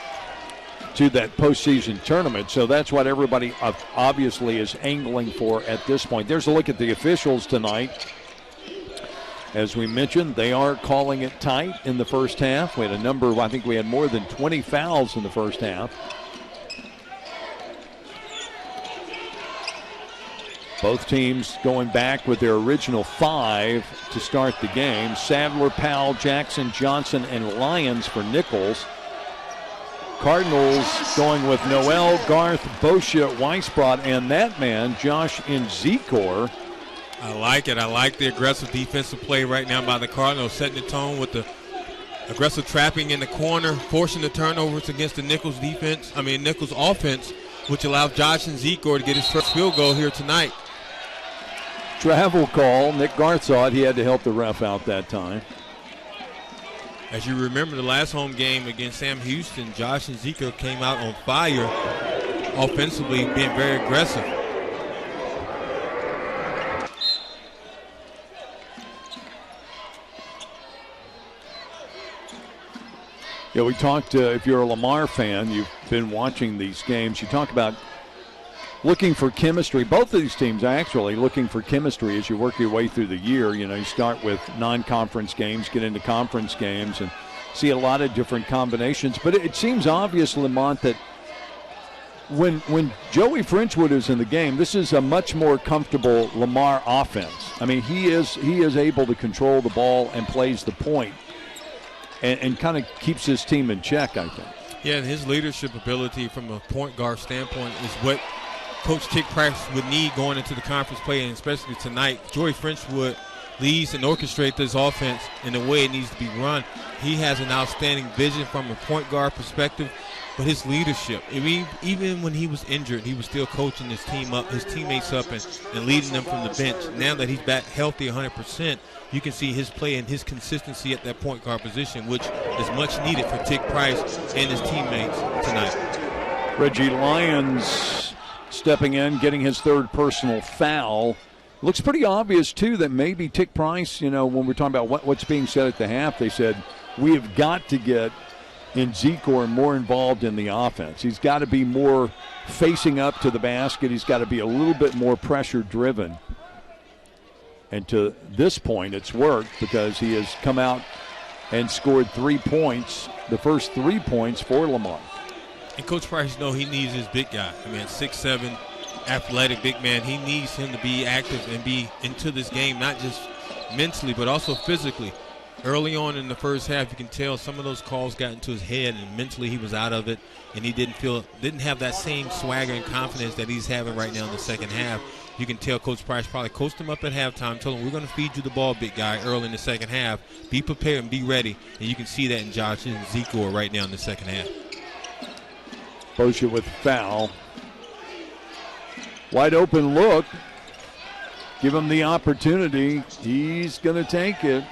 to that postseason tournament, so that's what everybody obviously is angling for at this point. There's a look at the officials tonight. As we mentioned, they are calling it tight in the first half. We had I think we had more than 20 fouls in the first half. Both teams going back with their original 5 to start the game. Sadler, Powell, Jackson, Johnson, and Lyons for Nichols. Cardinals going with Noel, Garth, Boscia, Weisbrod, and that man, Josh Nzikor. I like it. I like the aggressive defensive play right now by the Cardinals, setting the tone with the aggressive trapping in the corner, forcing the turnovers against the Nichols offense, which allows Josh Nzikor to get his first field goal here tonight. Travel call. Nick Garth saw it. He had to help the ref out that time. As you remember the last home game against Sam Houston, Josh Nzikor came out on fire offensively, being very aggressive. Yeah, we talked, if you're a Lamar fan, you've been watching these games, you talk about looking for chemistry. Both of these teams are actually looking for chemistry as you work your way through the year. You start with non-conference games, get into conference games, and see a lot of different combinations. But it seems obvious, Lamont, that when Joey Frenchwood is in the game, this is a much more comfortable Lamar offense. I mean, he is able to control the ball and plays the point and kind of keeps his team in check, I think. Yeah, and his leadership ability from a point guard standpoint is what Coach Tick Price would need going into the conference play, and especially tonight. Joey Frenchwood leads and orchestrates this offense in the way it needs to be run. He has an outstanding vision from a point guard perspective, but his leadership, even when he was injured, he was still coaching his teammates up and leading them from the bench. Now that he's back healthy 100%, you can see his play and his consistency at that point guard position, which is much needed for Tick Price and his teammates tonight. Reggie Lyons stepping in, getting his third personal foul. Looks pretty obvious, too, that maybe Tick Price, when we're talking about what's being said at the half, they said, we have got to get Nzikor more involved in the offense. He's got to be more facing up to the basket. He's got to be a little bit more pressure-driven. And to this point, it's worked because he has come out and scored 3 points, the first 3 points for Lamar. And Coach Price knows he needs his big guy. 6'7", athletic big man. He needs him to be active and be into this game, not just mentally but also physically. Early on in the first half, you can tell some of those calls got into his head, and mentally he was out of it, and he didn't have that same swagger and confidence that he's having right now in the second half. You can tell Coach Price probably coached him up at halftime, told him, we're going to feed you the ball, big guy, early in the second half. Be prepared and be ready. And you can see that in Josh Nzikor right now in the second half. Boscia with foul. Wide open look. Give him the opportunity. He's going to take it.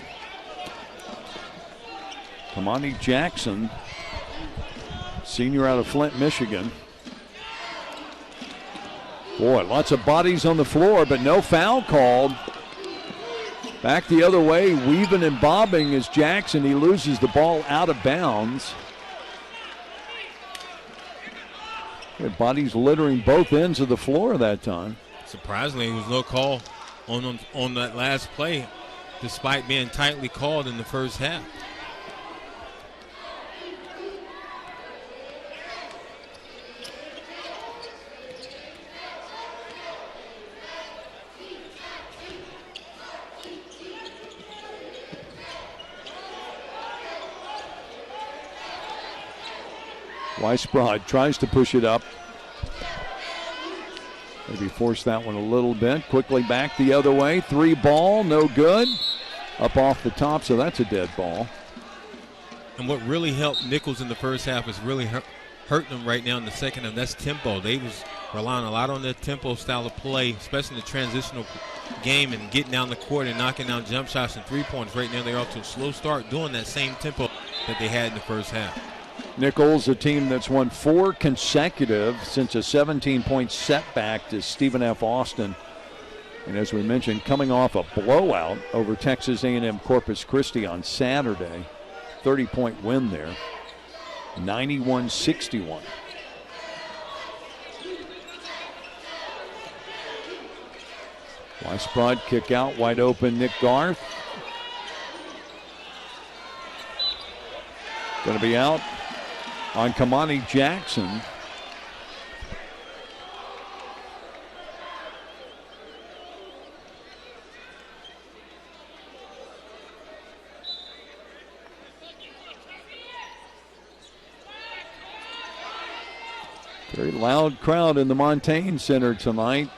Kamani Jackson, senior out of Flint, Michigan. Boy, lots of bodies on the floor, but no foul called. Back the other way, weaving and bobbing is Jackson. He loses the ball out of bounds. Bodies littering both ends of the floor that time. Surprisingly, there was no call on that last play, despite being tightly called in the first half. Weisbrod tries to push it up. Maybe force that one a little bit. Quickly back the other way. 3 ball, no good. Up off the top, so that's a dead ball. And what really helped Nichols in the first half is really hurting them right now in the second half. That's tempo. They was relying a lot on their tempo style of play, especially in the transitional game and getting down the court and knocking down jump shots and three-pointers. Right now they're off to a slow start doing that same tempo that they had in the first half. Nichols, a team that's won 4 consecutive since a 17-point setback to Stephen F. Austin. And as we mentioned, coming off a blowout over Texas A&M Corpus Christi on Saturday. 30-point win there, 91-61. Weisbrod kick out, wide open Nick Garth. Going to be out on Kamani Jackson. Very loud crowd in the Montaigne Center tonight.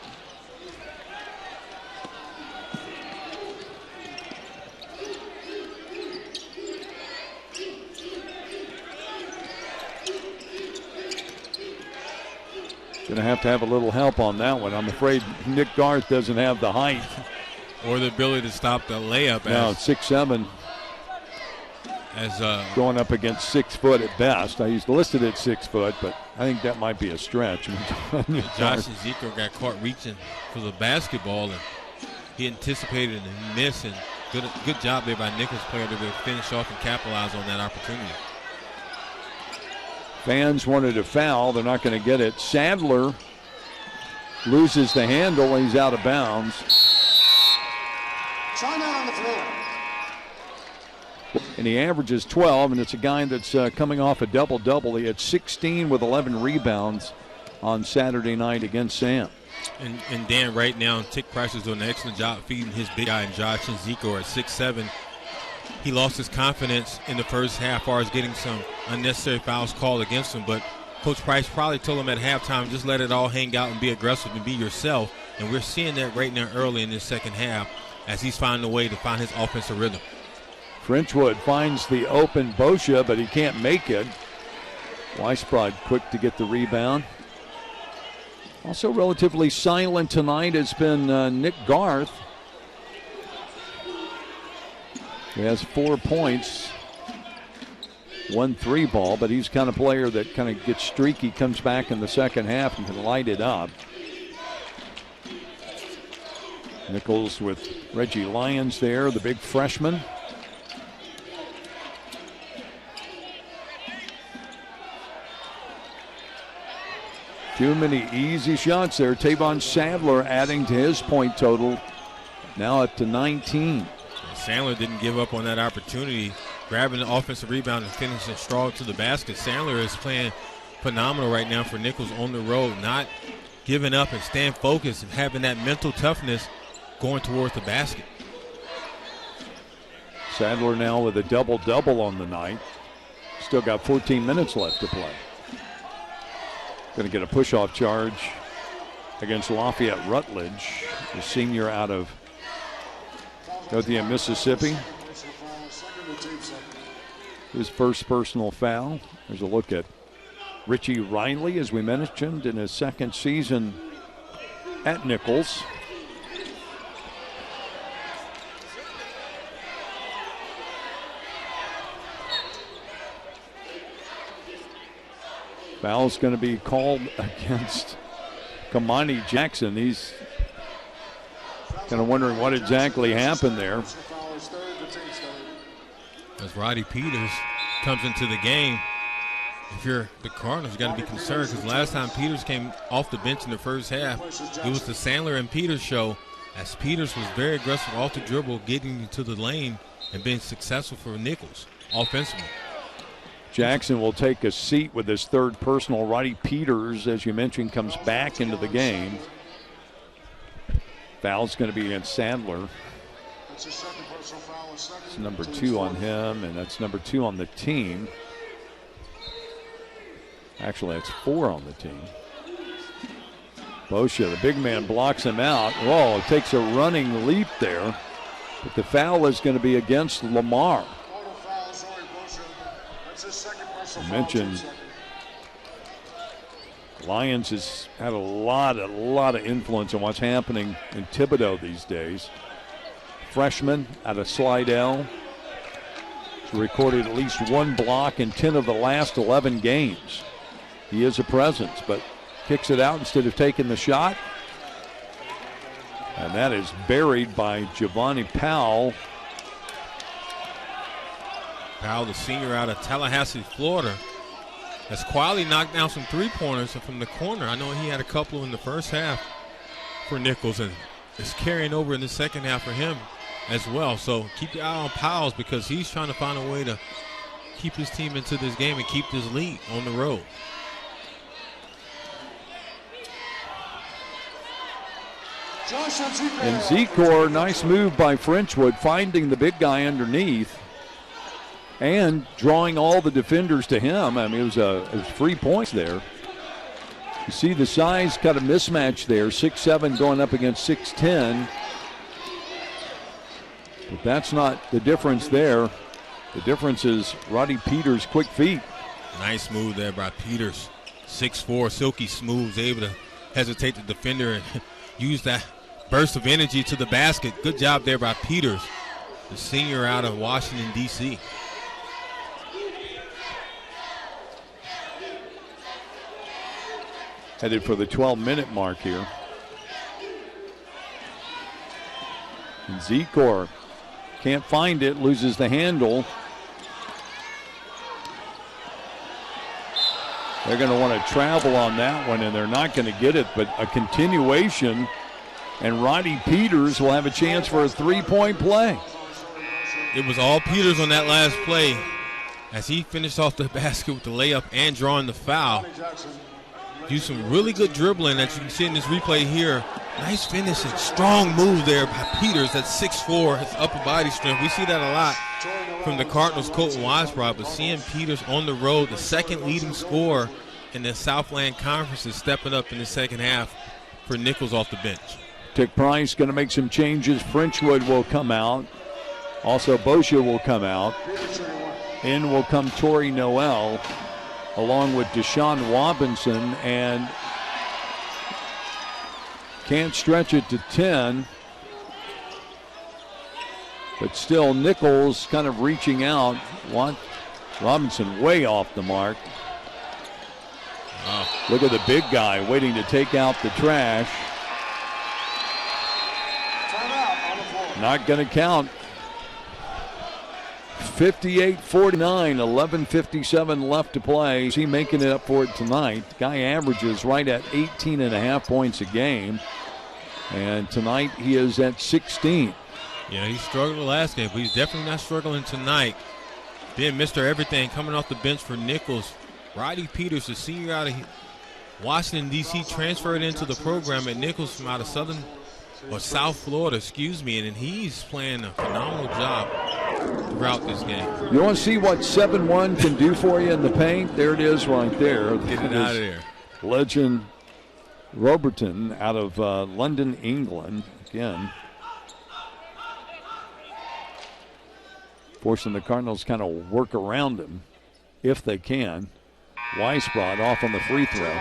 Going to have a little help on that one. I'm afraid Nick Garth doesn't have the height. Or the ability to stop the layup. No, 6'7". Going up against 6 foot at best. He's listed at 6 foot, but I think that might be a stretch. Josh Ezekiel got caught reaching for the basketball, and he anticipated and missed. And good job there by Nichols player to finish off and capitalize on that opportunity. Fans wanted a foul. They're not going to get it. Sadler loses the handle. He's out of bounds. Timeout on the floor. And he averages 12, and it's a guy that's coming off a double-double. He had 16 with 11 rebounds on Saturday night against Sam. And Dan, right now, Tick Price is doing an excellent job feeding his big guy, Josh Ezekiel, at 6'7". He lost his confidence in the first half as far as getting some unnecessary fouls called against him. But Coach Price probably told him at halftime, just let it all hang out and be aggressive and be yourself. And we're seeing that right now early in this second half as he's finding a way to find his offensive rhythm. Frenchwood finds the open Boscia, but he can't make it. Weisbrod quick to get the rebound. Also relatively silent tonight has been Nick Garth. He has 4 points, 1 3 ball, but he's the kind of player that kind of gets streaky, comes back in the second half and can light it up. Nichols with Reggie Lyons there, the big freshman. Too many easy shots there. Tavon Sadler adding to his point total, now up to 19. Sandler didn't give up on that opportunity, grabbing the offensive rebound and finishing strong to the basket. Sandler is playing phenomenal right now for Nichols on the road, not giving up and staying focused and having that mental toughness going towards the basket. Sadler now with a double-double on the night. Still got 14 minutes left to play. Going to get a push-off charge against Lafayette Rutledge, the senior out of Dothan, Mississippi. His first personal foul. There's a look at Richie Riley, as we mentioned, in his second season at Nichols. Foul's going to be called against Kamani Jackson. He's kind of wondering what exactly happened there. As Roddy Peters comes into the game, if you're the Cardinals, you got to be concerned because last time Peters came off the bench in the first half, it was the Sandler and Peters show, as Peters was very aggressive off the dribble, getting into the lane and being successful for Nichols offensively. Jackson will take a seat with his third personal. Roddy Peters, as you mentioned, comes back into the game. Foul's going to be against Sadler. It's number 2 on him, and that's number 2 on the team. Actually, it's 4 on the team. Boscia, the big man, blocks him out. Whoa, takes a running leap there. But the foul is going to be against Lamar. I mentioned Lyons has had a lot of influence on what's happening in Thibodaux these days. Freshman out of Slidell. He's recorded at least one block in 10 of the last 11 games. He is a presence, but kicks it out instead of taking the shot. And that is buried by Giovanni Powell. Powell, the senior out of Tallahassee, Florida, has quietly knocked down some three-pointers from the corner. I know he had a couple in the first half for Nichols, and it's carrying over in the second half for him as well. So keep your eye on Powell because he's trying to find a way to keep his team into this game and keep this lead on the road. And Zecor, nice move by Frenchwood, finding the big guy underneath and drawing all the defenders to him. I mean, it was 3 points there. You see the size kind of mismatch there, 6'7" going up against 6'10". But that's not the difference there. The difference is Roddy Peters' quick feet. Nice move there by Peters. 6'4", silky smooth, able to hesitate the defender and use that burst of energy to the basket. Good job there by Peters, the senior out of Washington, D.C. Headed for the 12-minute mark here. And Zecor can't find it, loses the handle. They're going to want to travel on that one, and they're not going to get it, but a continuation, and Roddy Peters will have a chance for a three-point play. It was all Peters on that last play as he finished off the basket with the layup and drawing the foul. Do some really good dribbling that you can see in this replay here. Nice finishing, strong move there by Peters. That's 6'4", his upper body strength. We see that a lot from the Cardinals' Colton Weisbrod, but seeing Peters on the road, the second leading scorer in the Southland Conference, is stepping up in the second half for Nichols off the bench. Dick Price going to make some changes. Frenchwood will come out. Also, Boscia will come out. In will come Torrey Noel, along with Deshaun Robinson, and can't stretch it to 10. But still, Nichols kind of reaching out. Robinson way off the mark. Wow. Look at the big guy waiting to take out the trash. Not going to count. 58-49, 11:57 left to play. Is he making it up for it tonight? Guy averages right at 18.5 points a game. And tonight he is at 16. Yeah, he struggled the last game, but he's definitely not struggling tonight. Then Mr. Everything coming off the bench for Nichols. Roddy Peters, the senior out of Washington, D.C., transferred into the program at Nichols from out of South Florida, and he's playing a phenomenal job throughout this game. You want to see what 7-1 can do for you in the paint? There it is right there. Get it out of there. Legend Roberton out of London, England. Again, forcing the Cardinals kind of work around him if they can. Weisbrod off on the free throw.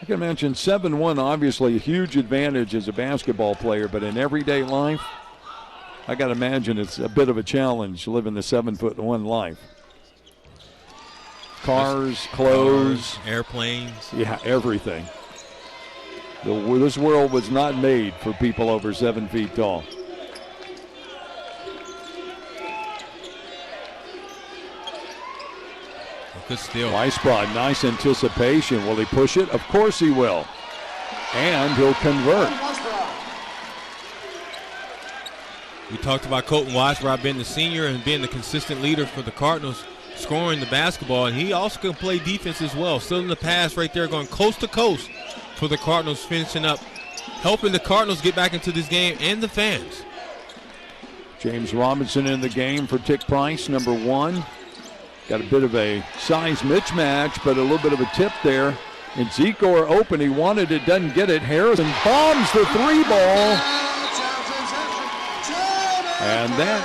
I can mention 7-1, obviously a huge advantage as a basketball player, but in everyday life, I got to imagine it's a bit of a challenge living the 7'1" life. Cars, clothes, airplanes. Yeah, everything. This world was not made for people over 7 feet tall. Good steal. Weisbrod, nice anticipation. Will he push it? Of course he will. And he'll convert. We talked about Colton Weisbrod being the senior and being the consistent leader for the Cardinals, scoring the basketball, and he also can play defense as well. Still in the pass right there, going coast to coast for the Cardinals, finishing up, helping the Cardinals get back into this game and the fans. James Robinson in the game for Tick Price, number 1. Got a bit of a size mismatch, but a little bit of a tip there. And Zecor open, he wanted it, doesn't get it. Harrison bombs the 3-ball. And that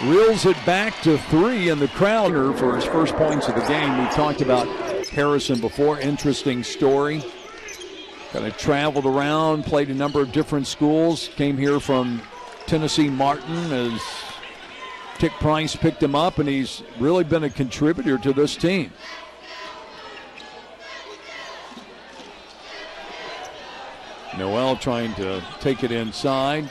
reels it back to 3 in the crowd for his first points of the game. We've talked about Harrison before. Interesting story. Kind of traveled around, played a number of different schools. Came here from Tennessee Martin as Tick Price picked him up, and he's really been a contributor to this team. Noel trying to take it inside.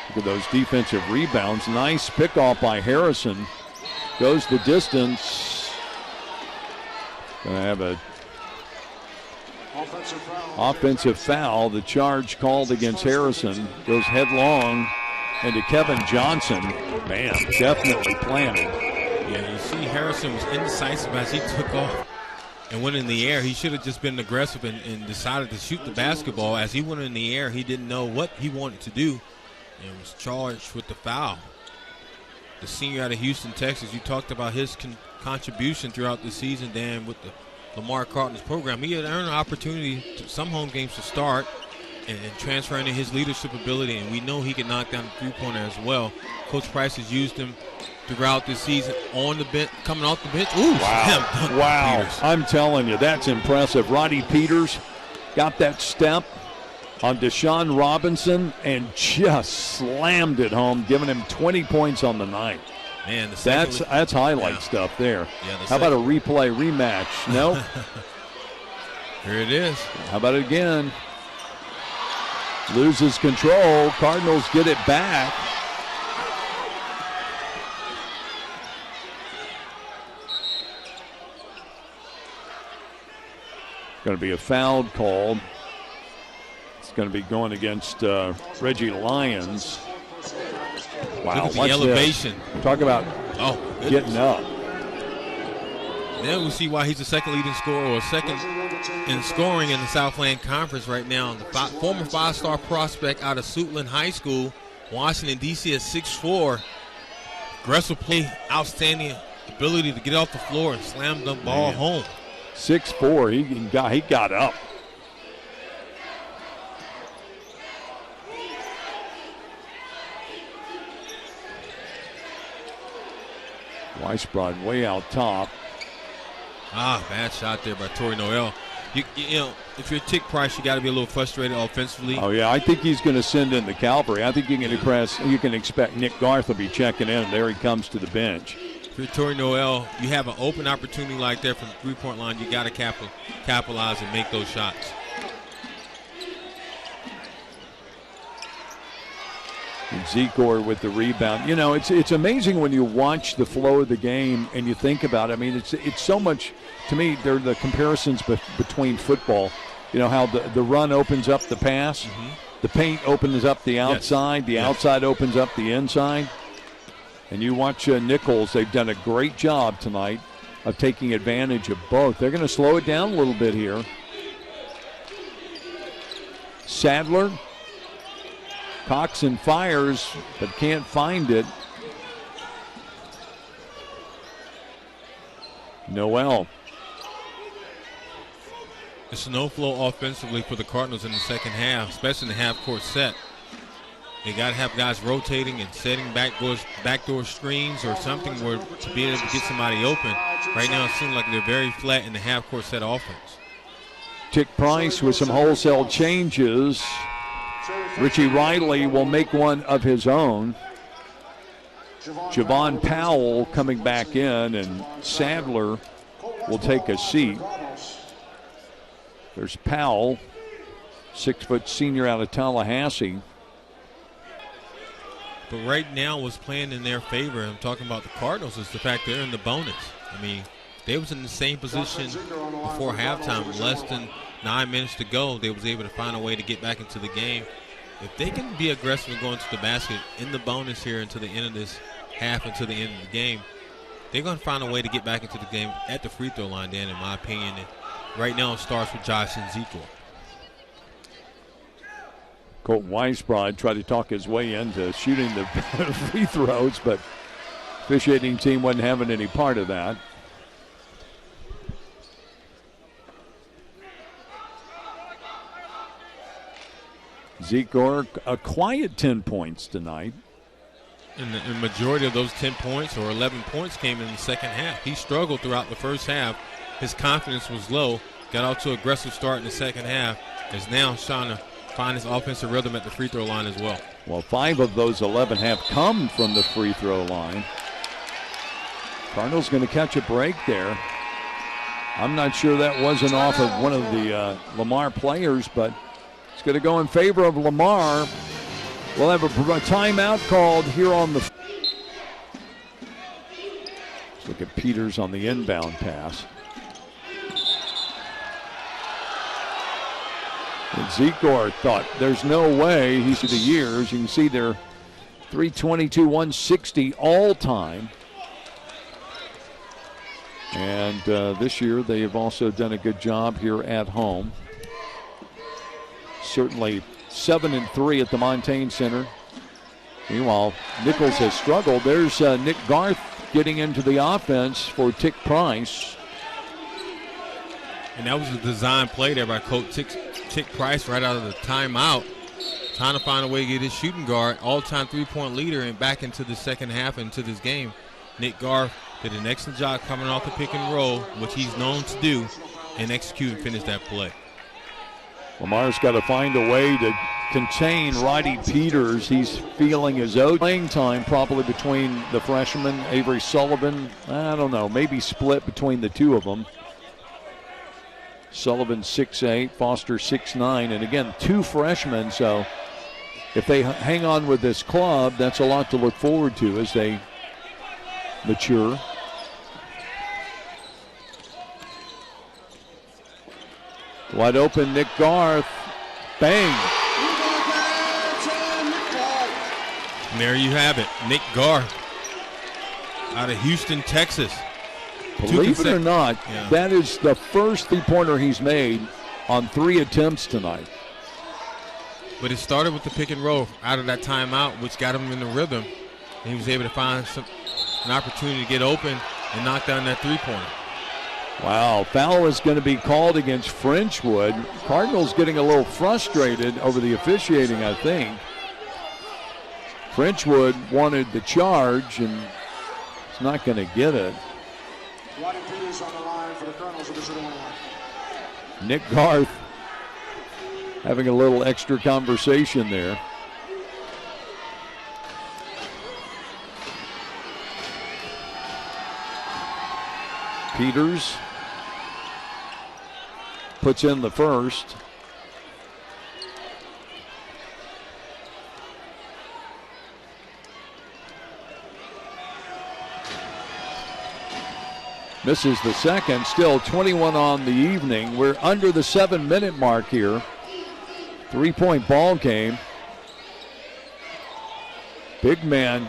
Look at those defensive rebounds. Nice pickoff by Harrison. Goes the distance. Going to have a offensive foul. The charge called against Harrison. Goes headlong into Kevin Johnson. Man, definitely planted. Yeah, you see Harrison was indecisive as he took off and went in the air. He should have just been aggressive and decided to shoot the basketball. As he went in the air, he didn't know what he wanted to do and was charged with the foul. The senior out of Houston, Texas, you talked about his contribution throughout the season, Dan, with the Lamar Cardinals program. He had earned an opportunity to some home games to start and transfer into his leadership ability, and we know he can knock down the three-pointer as well. Coach Price has used him throughout this season on the bench, coming off the bench. Ooh, wow. Wow. I'm telling you, that's impressive. Roddy Peters got that step on Deshaun Robinson and just slammed it home, giving him 20 points on the night. Man, that's highlight stuff there. Yeah, how about a replay rematch? No. Here it is. How about it again? Loses control. Cardinals get it back. Going to be a foul called. It's going to be going against Reggie Lyons. Wow, look at the elevation. This. Talk about getting up. Then we'll see why he's the second leading scorer or second in scoring in the Southland Conference right now. The former five-star prospect out of Suitland High School, Washington, D.C. at 6'4". Aggressive play, outstanding ability to get off the floor and slam the ball home. 6'4", he got up. Weisbrod way out top. Bad shot there by Torrey Noel. You know, if you're Tick Price, you got to be a little frustrated offensively. Oh, yeah, I think he's going to send in the cavalry. I think you can expect Nick Garth will be checking in. There he comes to the bench. If you're Torrey Noel, you have an open opportunity like that from the three-point line. You got to capitalize and make those shots. And Zekor with the rebound. You know, it's amazing when you watch the flow of the game and you think about it. I mean, it's so much, to me, they're the comparisons between football. You know, how the run opens up the pass, the paint opens up the outside, the outside opens up the inside. And you watch Nichols, they've done a great job tonight of taking advantage of both. They're going to slow it down a little bit here. Sadler. Coxon fires, but can't find it. Noel. It's no flow offensively for the Cardinals in the second half, especially in the half-court set. They got to have guys rotating and setting backdoor screens or something to be able to get somebody open. Right now it seems like they're very flat in the half-court set offense. Tick Price with some wholesale changes. Richie Riley will make one of his own. Javon Powell coming back in, and Sadler will take a seat. There's Powell, 6-foot senior out of Tallahassee. But right now what's playing in their favor, I'm talking about the Cardinals, is the fact they're in the bonus. I mean, they was in the same position before halftime, less than 9 minutes to go. They was able to find a way to get back into the game. If they can be aggressive and go into the basket in the bonus here until the end of this half, until the end of the game, they're going to find a way to get back into the game at the free throw line, Dan, in my opinion. And right now it starts with Josh and Zekor. Colton Weisbrod tried to talk his way into shooting the free throws, but officiating team wasn't having any part of that. Zeke a quiet 10 points tonight. And the majority of those 10 points or 11 points came in the second half. He struggled throughout the first half. His confidence was low. Got out to an aggressive start in the second half. Is now trying to find his offensive rhythm at the free throw line as well. Well, 5 of those 11 have come from the free throw line. Cardinals going to catch a break there. I'm not sure that wasn't off of one of the Lamar players, but it's going to go in favor of Lamar. We'll have a timeout called here on the. Let's look at Peters on the inbound pass. And Zeke thought there's no way he's through the years. You can see they're 322, 160 all time. And this year they have also done a good job here at home. Certainly 7-3 at the Montaigne Center. Meanwhile, Nichols has struggled. There's Nick Garth getting into the offense for Tick Price. And that was a design play there by Coach Tick Price right out of the timeout. Trying to find a way to get his shooting guard, all-time three-point leader, and back into the second half into this game. Nick Garth did an excellent job coming off the pick and roll, which he's known to do, and execute and finish that play. Lamar's got to find a way to contain Roddy Peters. He's feeling his own playing time probably between the freshman, Avery Sullivan. I don't know, maybe split between the two of them. Sullivan 6'8", Foster 6'9", and again, 2 freshmen, so if they hang on with this club, that's a lot to look forward to as they mature. Wide open, Nick Garth. Bang. And there you have it, Nick Garth out of Houston, Texas. Believe it or not, that is the first three-pointer he's made on 3 attempts tonight. But it started with the pick and roll out of that timeout, which got him in the rhythm. And he was able to find an opportunity to get open and knock down that three-pointer. Wow, foul is going to be called against Frenchwood. Cardinals getting a little frustrated over the officiating, I think. Frenchwood wanted the charge, and he's not going to get it. Roddy Peters on the line for the Cardinals. Nick Garth having a little extra conversation there. Peters puts in the first. Misses the second. Still 21 on the evening. We're under the 7-minute mark here. 3-point ball game. Big man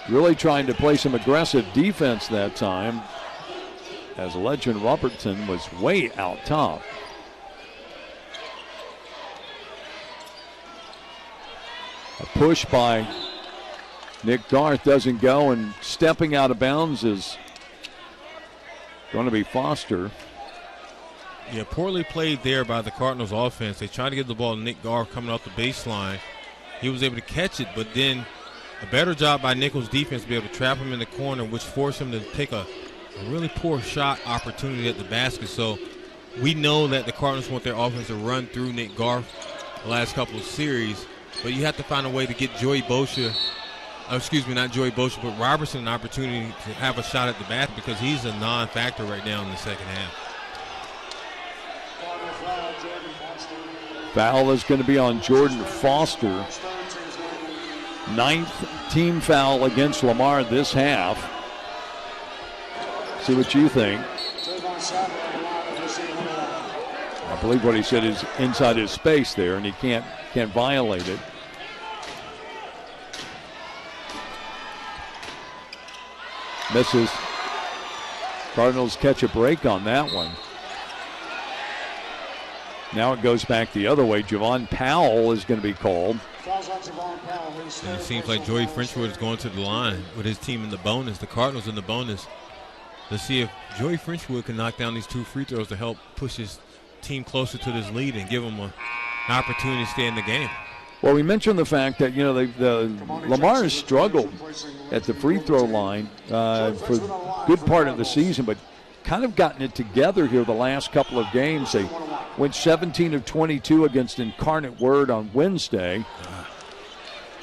really trying to play some aggressive defense that time, as Legend Robertson was way out top. A push by Nick Garth doesn't go, and stepping out of bounds is going to be Foster. Yeah, poorly played there by the Cardinals offense. They tried to get the ball to Nick Garth coming off the baseline. He was able to catch it, but then a better job by Nichols' defense to be able to trap him in the corner, which forced him to take a really poor shot opportunity at the basket. So we know that the Cardinals want their offense to run through Nick Garth the last couple of series, but you have to find a way to get but Robertson an opportunity to have a shot at the basket, because he's a non-factor right now in the second half. Foul is going to be on Jordan Foster. 9th team foul against Lamar this half. See what you think. I believe what he said is inside his space there, and he can't violate it. Misses. Cardinals catch a break on that one. Now it goes back the other way. Javon Powell is going to be called. And it seems like Joey Frenchwood is going to the line with his team in the bonus, the Cardinals in the bonus. Let's see if Joey Frenchwood can knock down these 2 free throws to help push his team closer to this lead and give them an opportunity to stay in the game. Well, we mentioned the fact that, Lamar has struggled at the free throw line for a good part of the season, but kind of gotten it together here the last couple of games. They went 17 of 22 against Incarnate Word on Wednesday.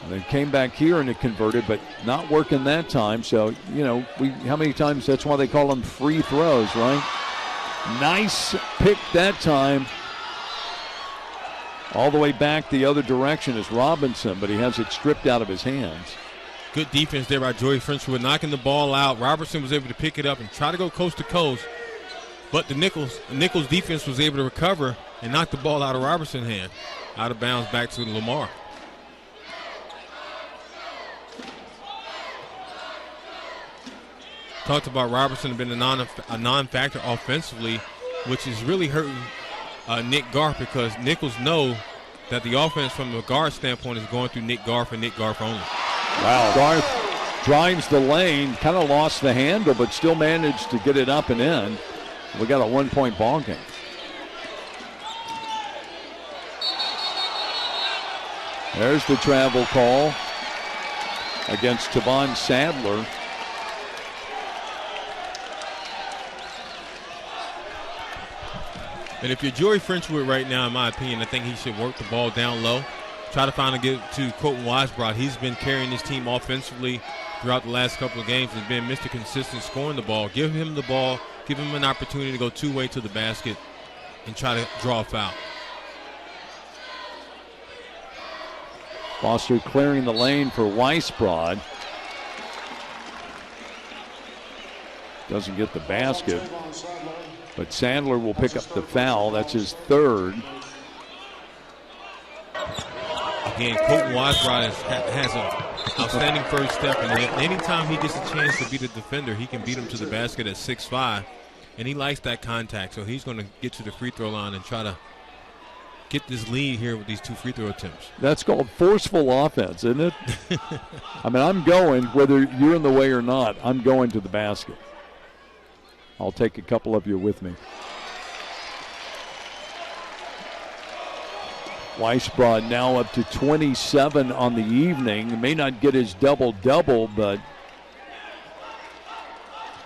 And they came back here and it converted, but not working that time. So, how many times, that's why they call them free throws, right? Nice pick that time. All the way back the other direction is Robinson, but he has it stripped out of his hands. Good defense there by Joey Frenchwood, knocking the ball out. Robertson was able to pick it up and try to go coast to coast, but the Nichols defense was able to recover and knock the ball out of Robertson's hand, out of bounds back to Lamar. Talked about Robertson being a non-factor offensively, which is really hurting Nick Garth, because Nichols know that the offense from a guard standpoint is going through Nick Garth and Nick Garth only. Wow. Garth drives the lane, kind of lost the handle, but still managed to get it up and in. We got a 1-point ball game. There's the travel call against Tavon Sadler. And if you're Joey Frenchwood right now, in my opinion, I think he should work the ball down low. Try to find a get to Colton Weisbrod. He's been carrying his team offensively throughout the last couple of games. Has been Mr. Consistent scoring the ball. Give him the ball. Give him an opportunity to go two-way to the basket and try to draw a foul. Foster clearing the lane for Weisbrod. Doesn't get the basket. But Sandler will pick up the foul. That's his third. Again, Colton Weisbrod has an outstanding first step. And anytime he gets a chance to beat a defender, he can beat him to the basket at 6'5". And he likes that contact. So he's going to get to the free throw line and try to get this lead here with these 2 free throw attempts. That's called forceful offense, isn't it? I mean, I'm going, whether you're in the way or not, I'm going to the basket. I'll take a couple of you with me. Weisbrod now up to 27 on the evening. May not get his double-double, but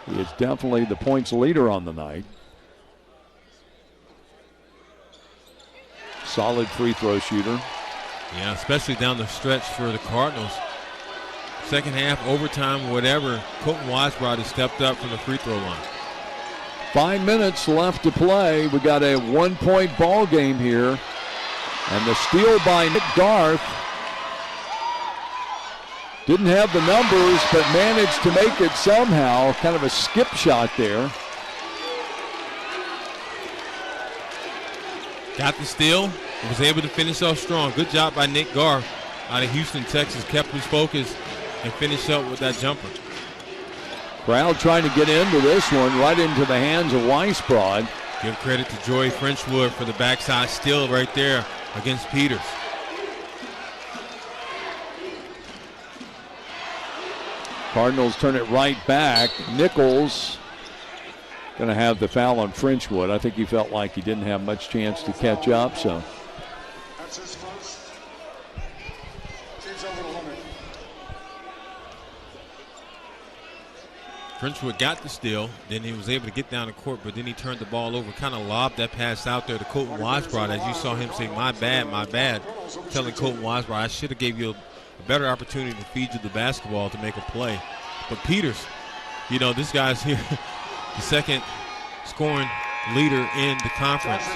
he is definitely the points leader on the night. Solid free throw shooter. Yeah, especially down the stretch for the Cardinals. Second half, overtime, whatever, Colton Weisbrod has stepped up from the free throw line. 5 minutes left to play. We got a 1-point ball game here. And the steal by Nick Garth. Didn't have the numbers, but managed to make it somehow. Kind of a skip shot there. Got the steal. Was able to finish off strong. Good job by Nick Garth out of Houston, Texas. Kept his focus and finished up with that jumper. Crowd trying to get into this one, right into the hands of Weisbrod. Give credit to Joey Frenchwood for the backside steal right there against Peters. Cardinals turn it right back. Nichols going to have the foul on Frenchwood. I think he felt like he didn't have much chance to catch up, so. That's his first. Team's over the limit. Frenchwood got the steal, then he was able to get down the court, but then he turned the ball over, kind of lobbed that pass out there to Colton Weisbrod. As you saw him say, my bad, telling Colton Weisbrod, I should have gave you a better opportunity to feed you the basketball to make a play. But Peters, this guy's here, the second scoring leader in the conference,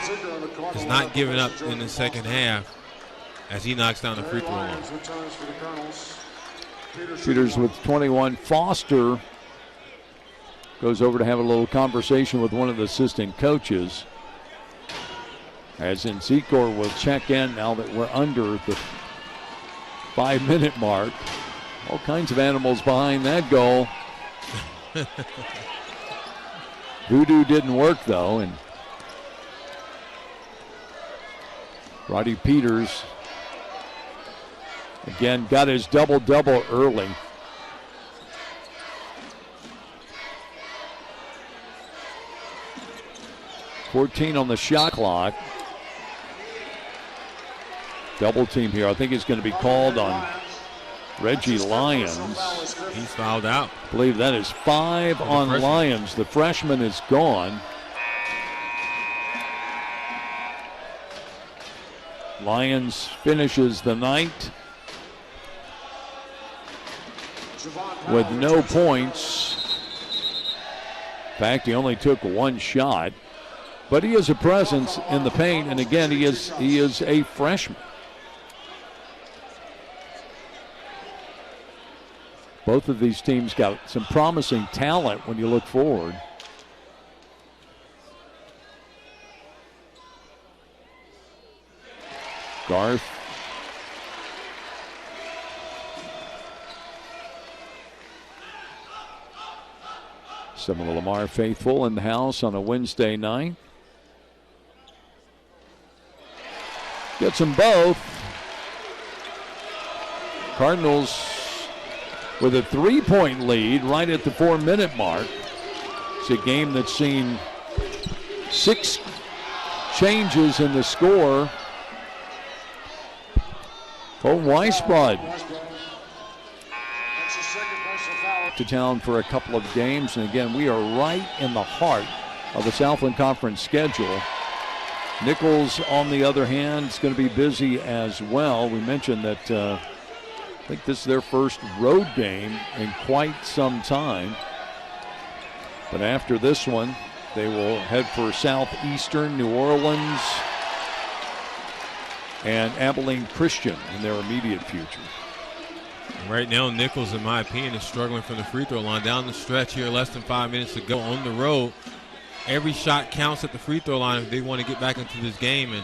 is not giving up in the second half as he knocks down the free throw line. Peters with 21. Foster goes over to have a little conversation with one of the assistant coaches. As Nzikor will check in now that we're under the 5-minute mark. All kinds of animals behind that goal. Voodoo didn't work though, and Roddy Peters again got his double-double early. 14 on the shot clock. Double team here. I think it's going to be called on Reggie Lyons. He's fouled out. I believe that is 5 on freshman. Lyons. The freshman is gone. Lyons finishes the night with no points. In fact, he only took one shot, but he has a presence in the paint, and again, he is a freshman. Both of these teams got some promising talent when you look forward. Garth. Some of the Lamar faithful in the house on a Wednesday night. Gets them both. Cardinals with a 3-point lead right at the 4-minute mark. It's a game that's seen 6 changes in the score. Oh, Weisbrod to town for a couple of games. And again, we are right in the heart of the Southland Conference schedule. Nichols, on the other hand, is going to be busy as well. We mentioned that I think this is their first road game in quite some time. But after this one, they will head for Southeastern New Orleans and Abilene Christian in their immediate future. Right now, Nichols, in my opinion, is struggling from the free throw line. Down the stretch here, less than 5 minutes to go on the road. Every shot counts at the free throw line if they want to get back into this game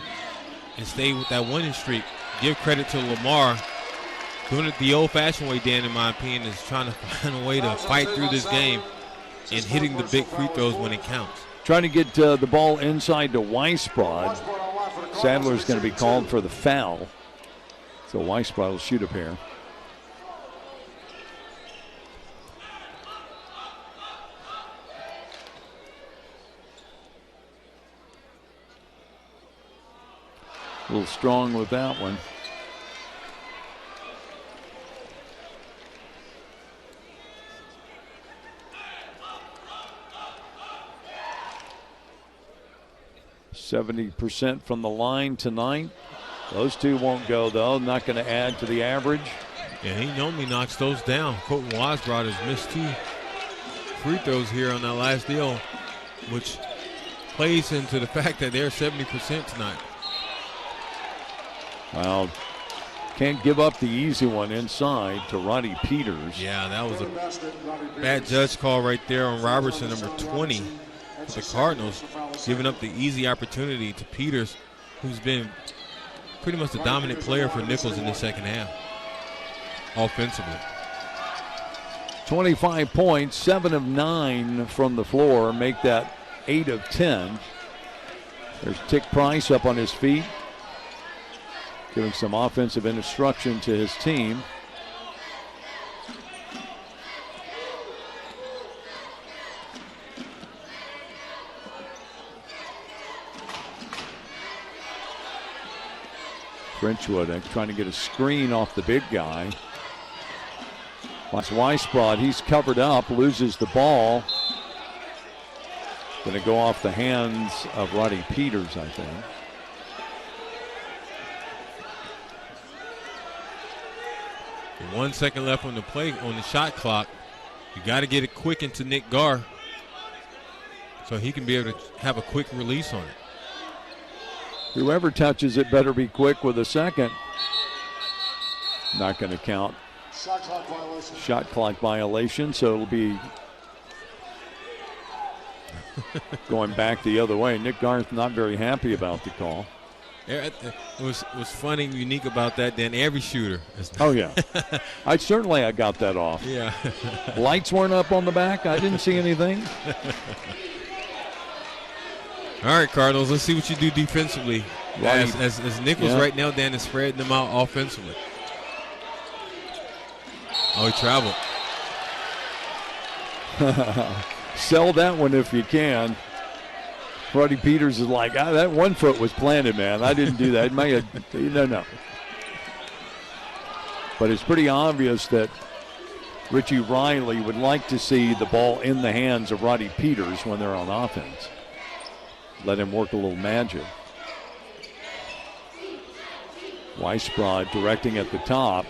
and stay with that winning streak. Give credit to Lamar. Doing it the old-fashioned way, Dan, in my opinion, is trying to find a way to fight through this game and hitting the big free throws when it counts. Trying to get the ball inside to Weisbrod. Sadler's going to be called for the foul. So Weisbrod will shoot a pair. A little strong with that one. %70 from the line tonight. Those two won't go, though. Not going to add to the average. Yeah, he normally knocks those down. Colton Weisbrod has missed 2 free throws here on that last deal, which plays into the fact that they're 70% tonight. Well, can't give up the easy one inside to Roddy Peters. Yeah, that was a bad judge call right there on Robertson, number 20. The Cardinals giving up the easy opportunity to Peters, who's been pretty much the dominant player for Nichols in the second half, offensively. 25 points, 7 of 9 from the floor, make that 8 of 10. There's Tick Price up on his feet, giving some offensive instruction to his team. Frenchwood trying to get a screen off the big guy. Watch Weisbrod, he's covered up, loses the ball. Going to go off the hands of Roddy Peters, I think. And 1 second left on the play, on the shot clock. You got to get it quick into Nick Garr so he can be able to have a quick release on it. Whoever touches it better be quick with a second. Not going to count. Shot clock violation, so it'll be going back the other way. Nick Garth's not very happy about the call. It was funny and unique about that, Dan. Every shooter. Oh, yeah. I got that off. Yeah. Lights weren't up on the back. I didn't see anything. All right, Cardinals, let's see what you do defensively. As Nichols right now, Dan, is spreading them out offensively. Oh, he traveled. Sell that one if you can. Roddy Peters is like, that 1 foot was planted, man. I didn't do that. No. But it's pretty obvious that Richie Riley would like to see the ball in the hands of Roddy Peters when they're on offense. Let him work a little magic. Weisbrod directing at the top.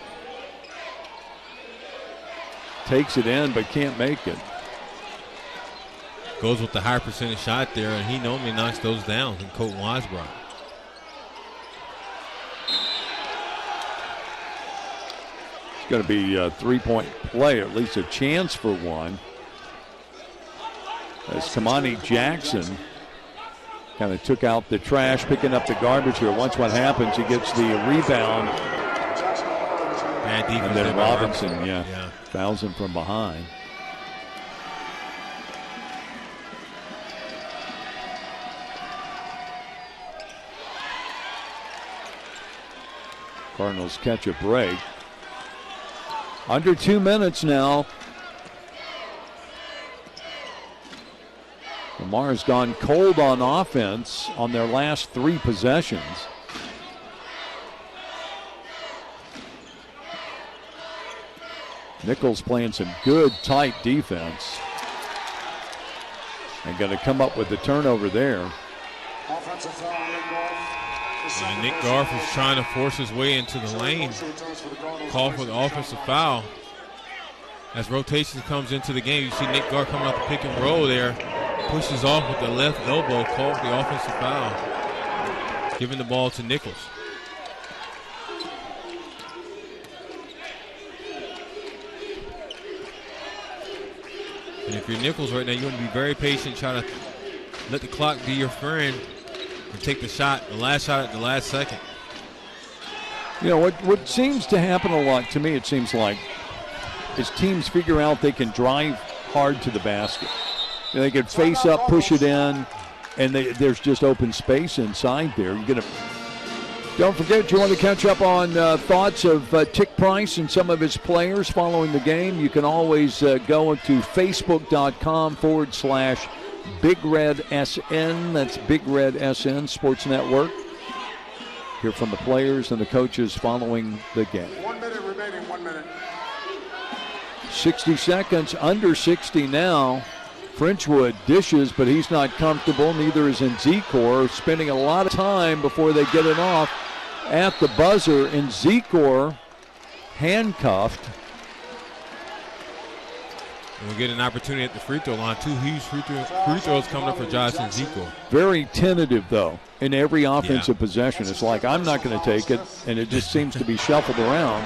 Takes it in, but can't make it. Goes with the high percentage shot there, and he normally knocks those down in Colton Weisbrod. It's going to be a three-point play, or at least a chance for one. As Kamani Jackson kind of took out the trash, picking up the garbage here. Once what happens, he gets the rebound. And then Robinson, fouls him from behind. Cardinals catch a break. Under 2 minutes now. Lamar has gone cold on offense on their last 3 possessions. Nichols playing some good, tight defense. And going to come up with the turnover there. Offensive foul, Nick Garf. And Nick Garf is trying to force his way into the lane. Call for the offensive foul. As rotation comes into the game, you see Nick Garf coming out the pick and roll there. Pushes off with the left elbow, called for the offensive foul. Giving the ball to Nichols. And if you're Nichols right now, you want to be very patient, try to let the clock be your friend and take the shot, the last shot at the last second. You know, what seems to happen a lot to me, it seems like, is teams figure out they can drive hard to the basket. You know, they can face up, push it in, and there's just open space inside there. You're gonna. Don't forget, you want to catch up on thoughts of Tick Price and some of his players following the game. You can always go to facebook.com/Big Red SN. That's Big Red SN Sports Network. Hear from the players and the coaches following the game. 1 minute remaining, 1 minute. 60 seconds, under 60 now. Frenchwood dishes, but he's not comfortable. Neither is Nzikor, spending a lot of time before they get it off at the buzzer. Nzikor handcuffed. And we get an opportunity at the free throw line. 2 huge free throws coming up for Josh Nzikor. Very tentative, though, in every offensive possession. It's like, I'm not going to take it, and it just seems to be shuffled around.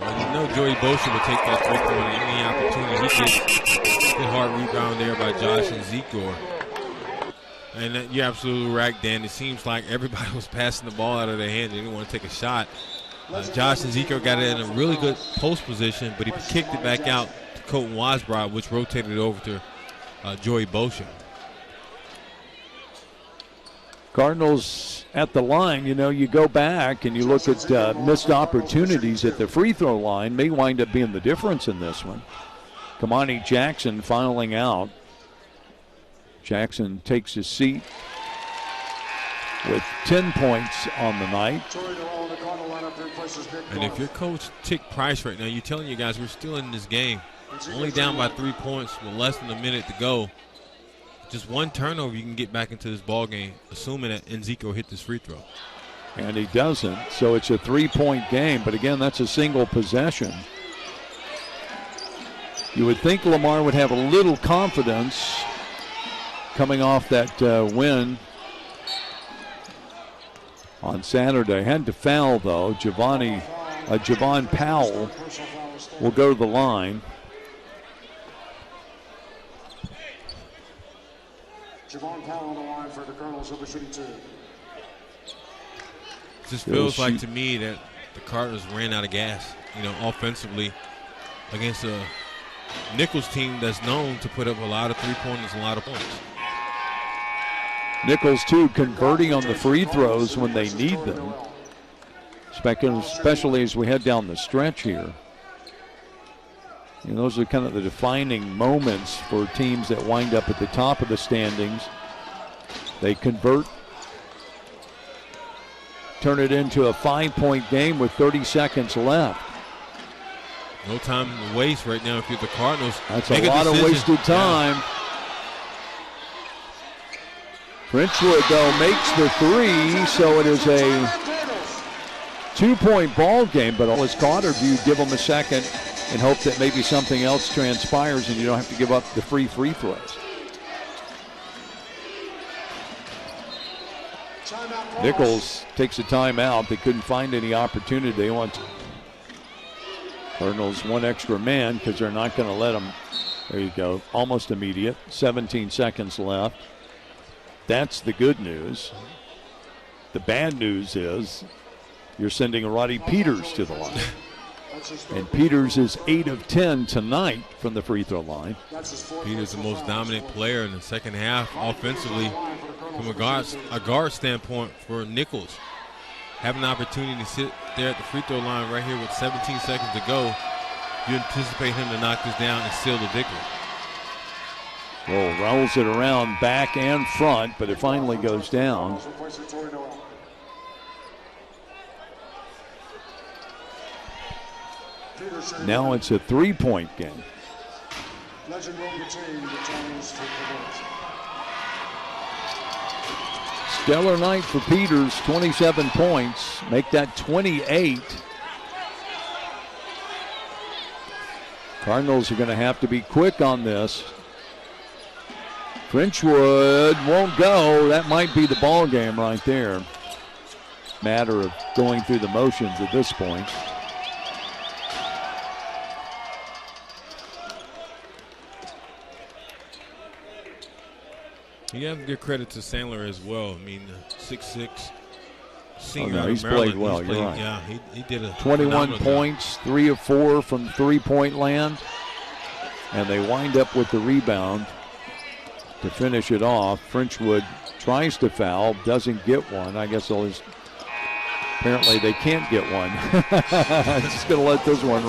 Well, you know Joey Bosa would take that free throw at any opportunity. He gets a hard rebound there by Josh Nzikor. And you're absolutely right, Dan. It seems like everybody was passing the ball out of their hands. They didn't want to take a shot. Josh Nzikor got it in a really good post position, but he kicked it back out to Colton Weisbrod, which rotated it over to Joey Bosa. Cardinals at the line, you know, you go back and you look at missed opportunities at the free throw line, may wind up being the difference in this one. Kamani Jackson fouling out. Jackson takes his seat with 10 points on the night. And if you're Coach Tick Price right now, you're telling you guys we're still in this game. Only down by 3 points with less than a minute to go. Just one turnover, you can get back into this ball game, assuming that Nzikor hit this free throw. And he doesn't, so it's a 3-point game. But again, that's a single possession. You would think Lamar would have a little confidence coming off that win on Saturday. Had to foul, though. Javon Powell will go to the line. Javon Powell on the line for the Cardinals, over shooting 2. It just feels like to me that the Cardinals ran out of gas, you know, offensively against a Nichols team that's known to put up a lot of three-pointers and a lot of points. Nichols, too, converting on the free throws when they need them, especially as we head down the stretch here. And those are kind of the defining moments for teams that wind up at the top of the standings. They convert, turn it into a 5-point game with 30 seconds left. No time to waste right now if you're the Cardinals. That's a lot of wasted time. Yeah. Frenchwood, though, makes the three, so it is a 2-point ball game. But all is caught, or do you give them a second and hope that maybe something else transpires and you don't have to give up the free throws? Nichols takes a timeout. They couldn't find any opportunity. They want Cardinals one extra man because they're not going to let them. There you go. Almost immediate. 17 seconds left. That's the good news. The bad news is you're sending Roddy Peters to the line. And Peters is 8 of 10 tonight from the free throw line. Peters the most dominant player in the second half offensively from a guard standpoint for Nichols. Having an opportunity to sit there at the free throw line right here with 17 seconds to go, you anticipate him to knock this down and seal the victory. Well, rolls it around back and front, but it finally goes down. Now it's a 3-point game. Stellar night for Peters, 27 points. Make that 28. Cardinals are going to have to be quick on this. Frenchwood won't go. That might be the ball game right there. Matter of going through the motions at this point. You have to give credit to Sandler as well. I mean, 6'6" senior. Oh, no, he's played well. You're right. Yeah, he did a 21 points, 3 of 4 from 3-point land, and they wind up with the rebound to finish it off. Frenchwood tries to foul, doesn't get one. I guess apparently they can't get one. Just going to let this one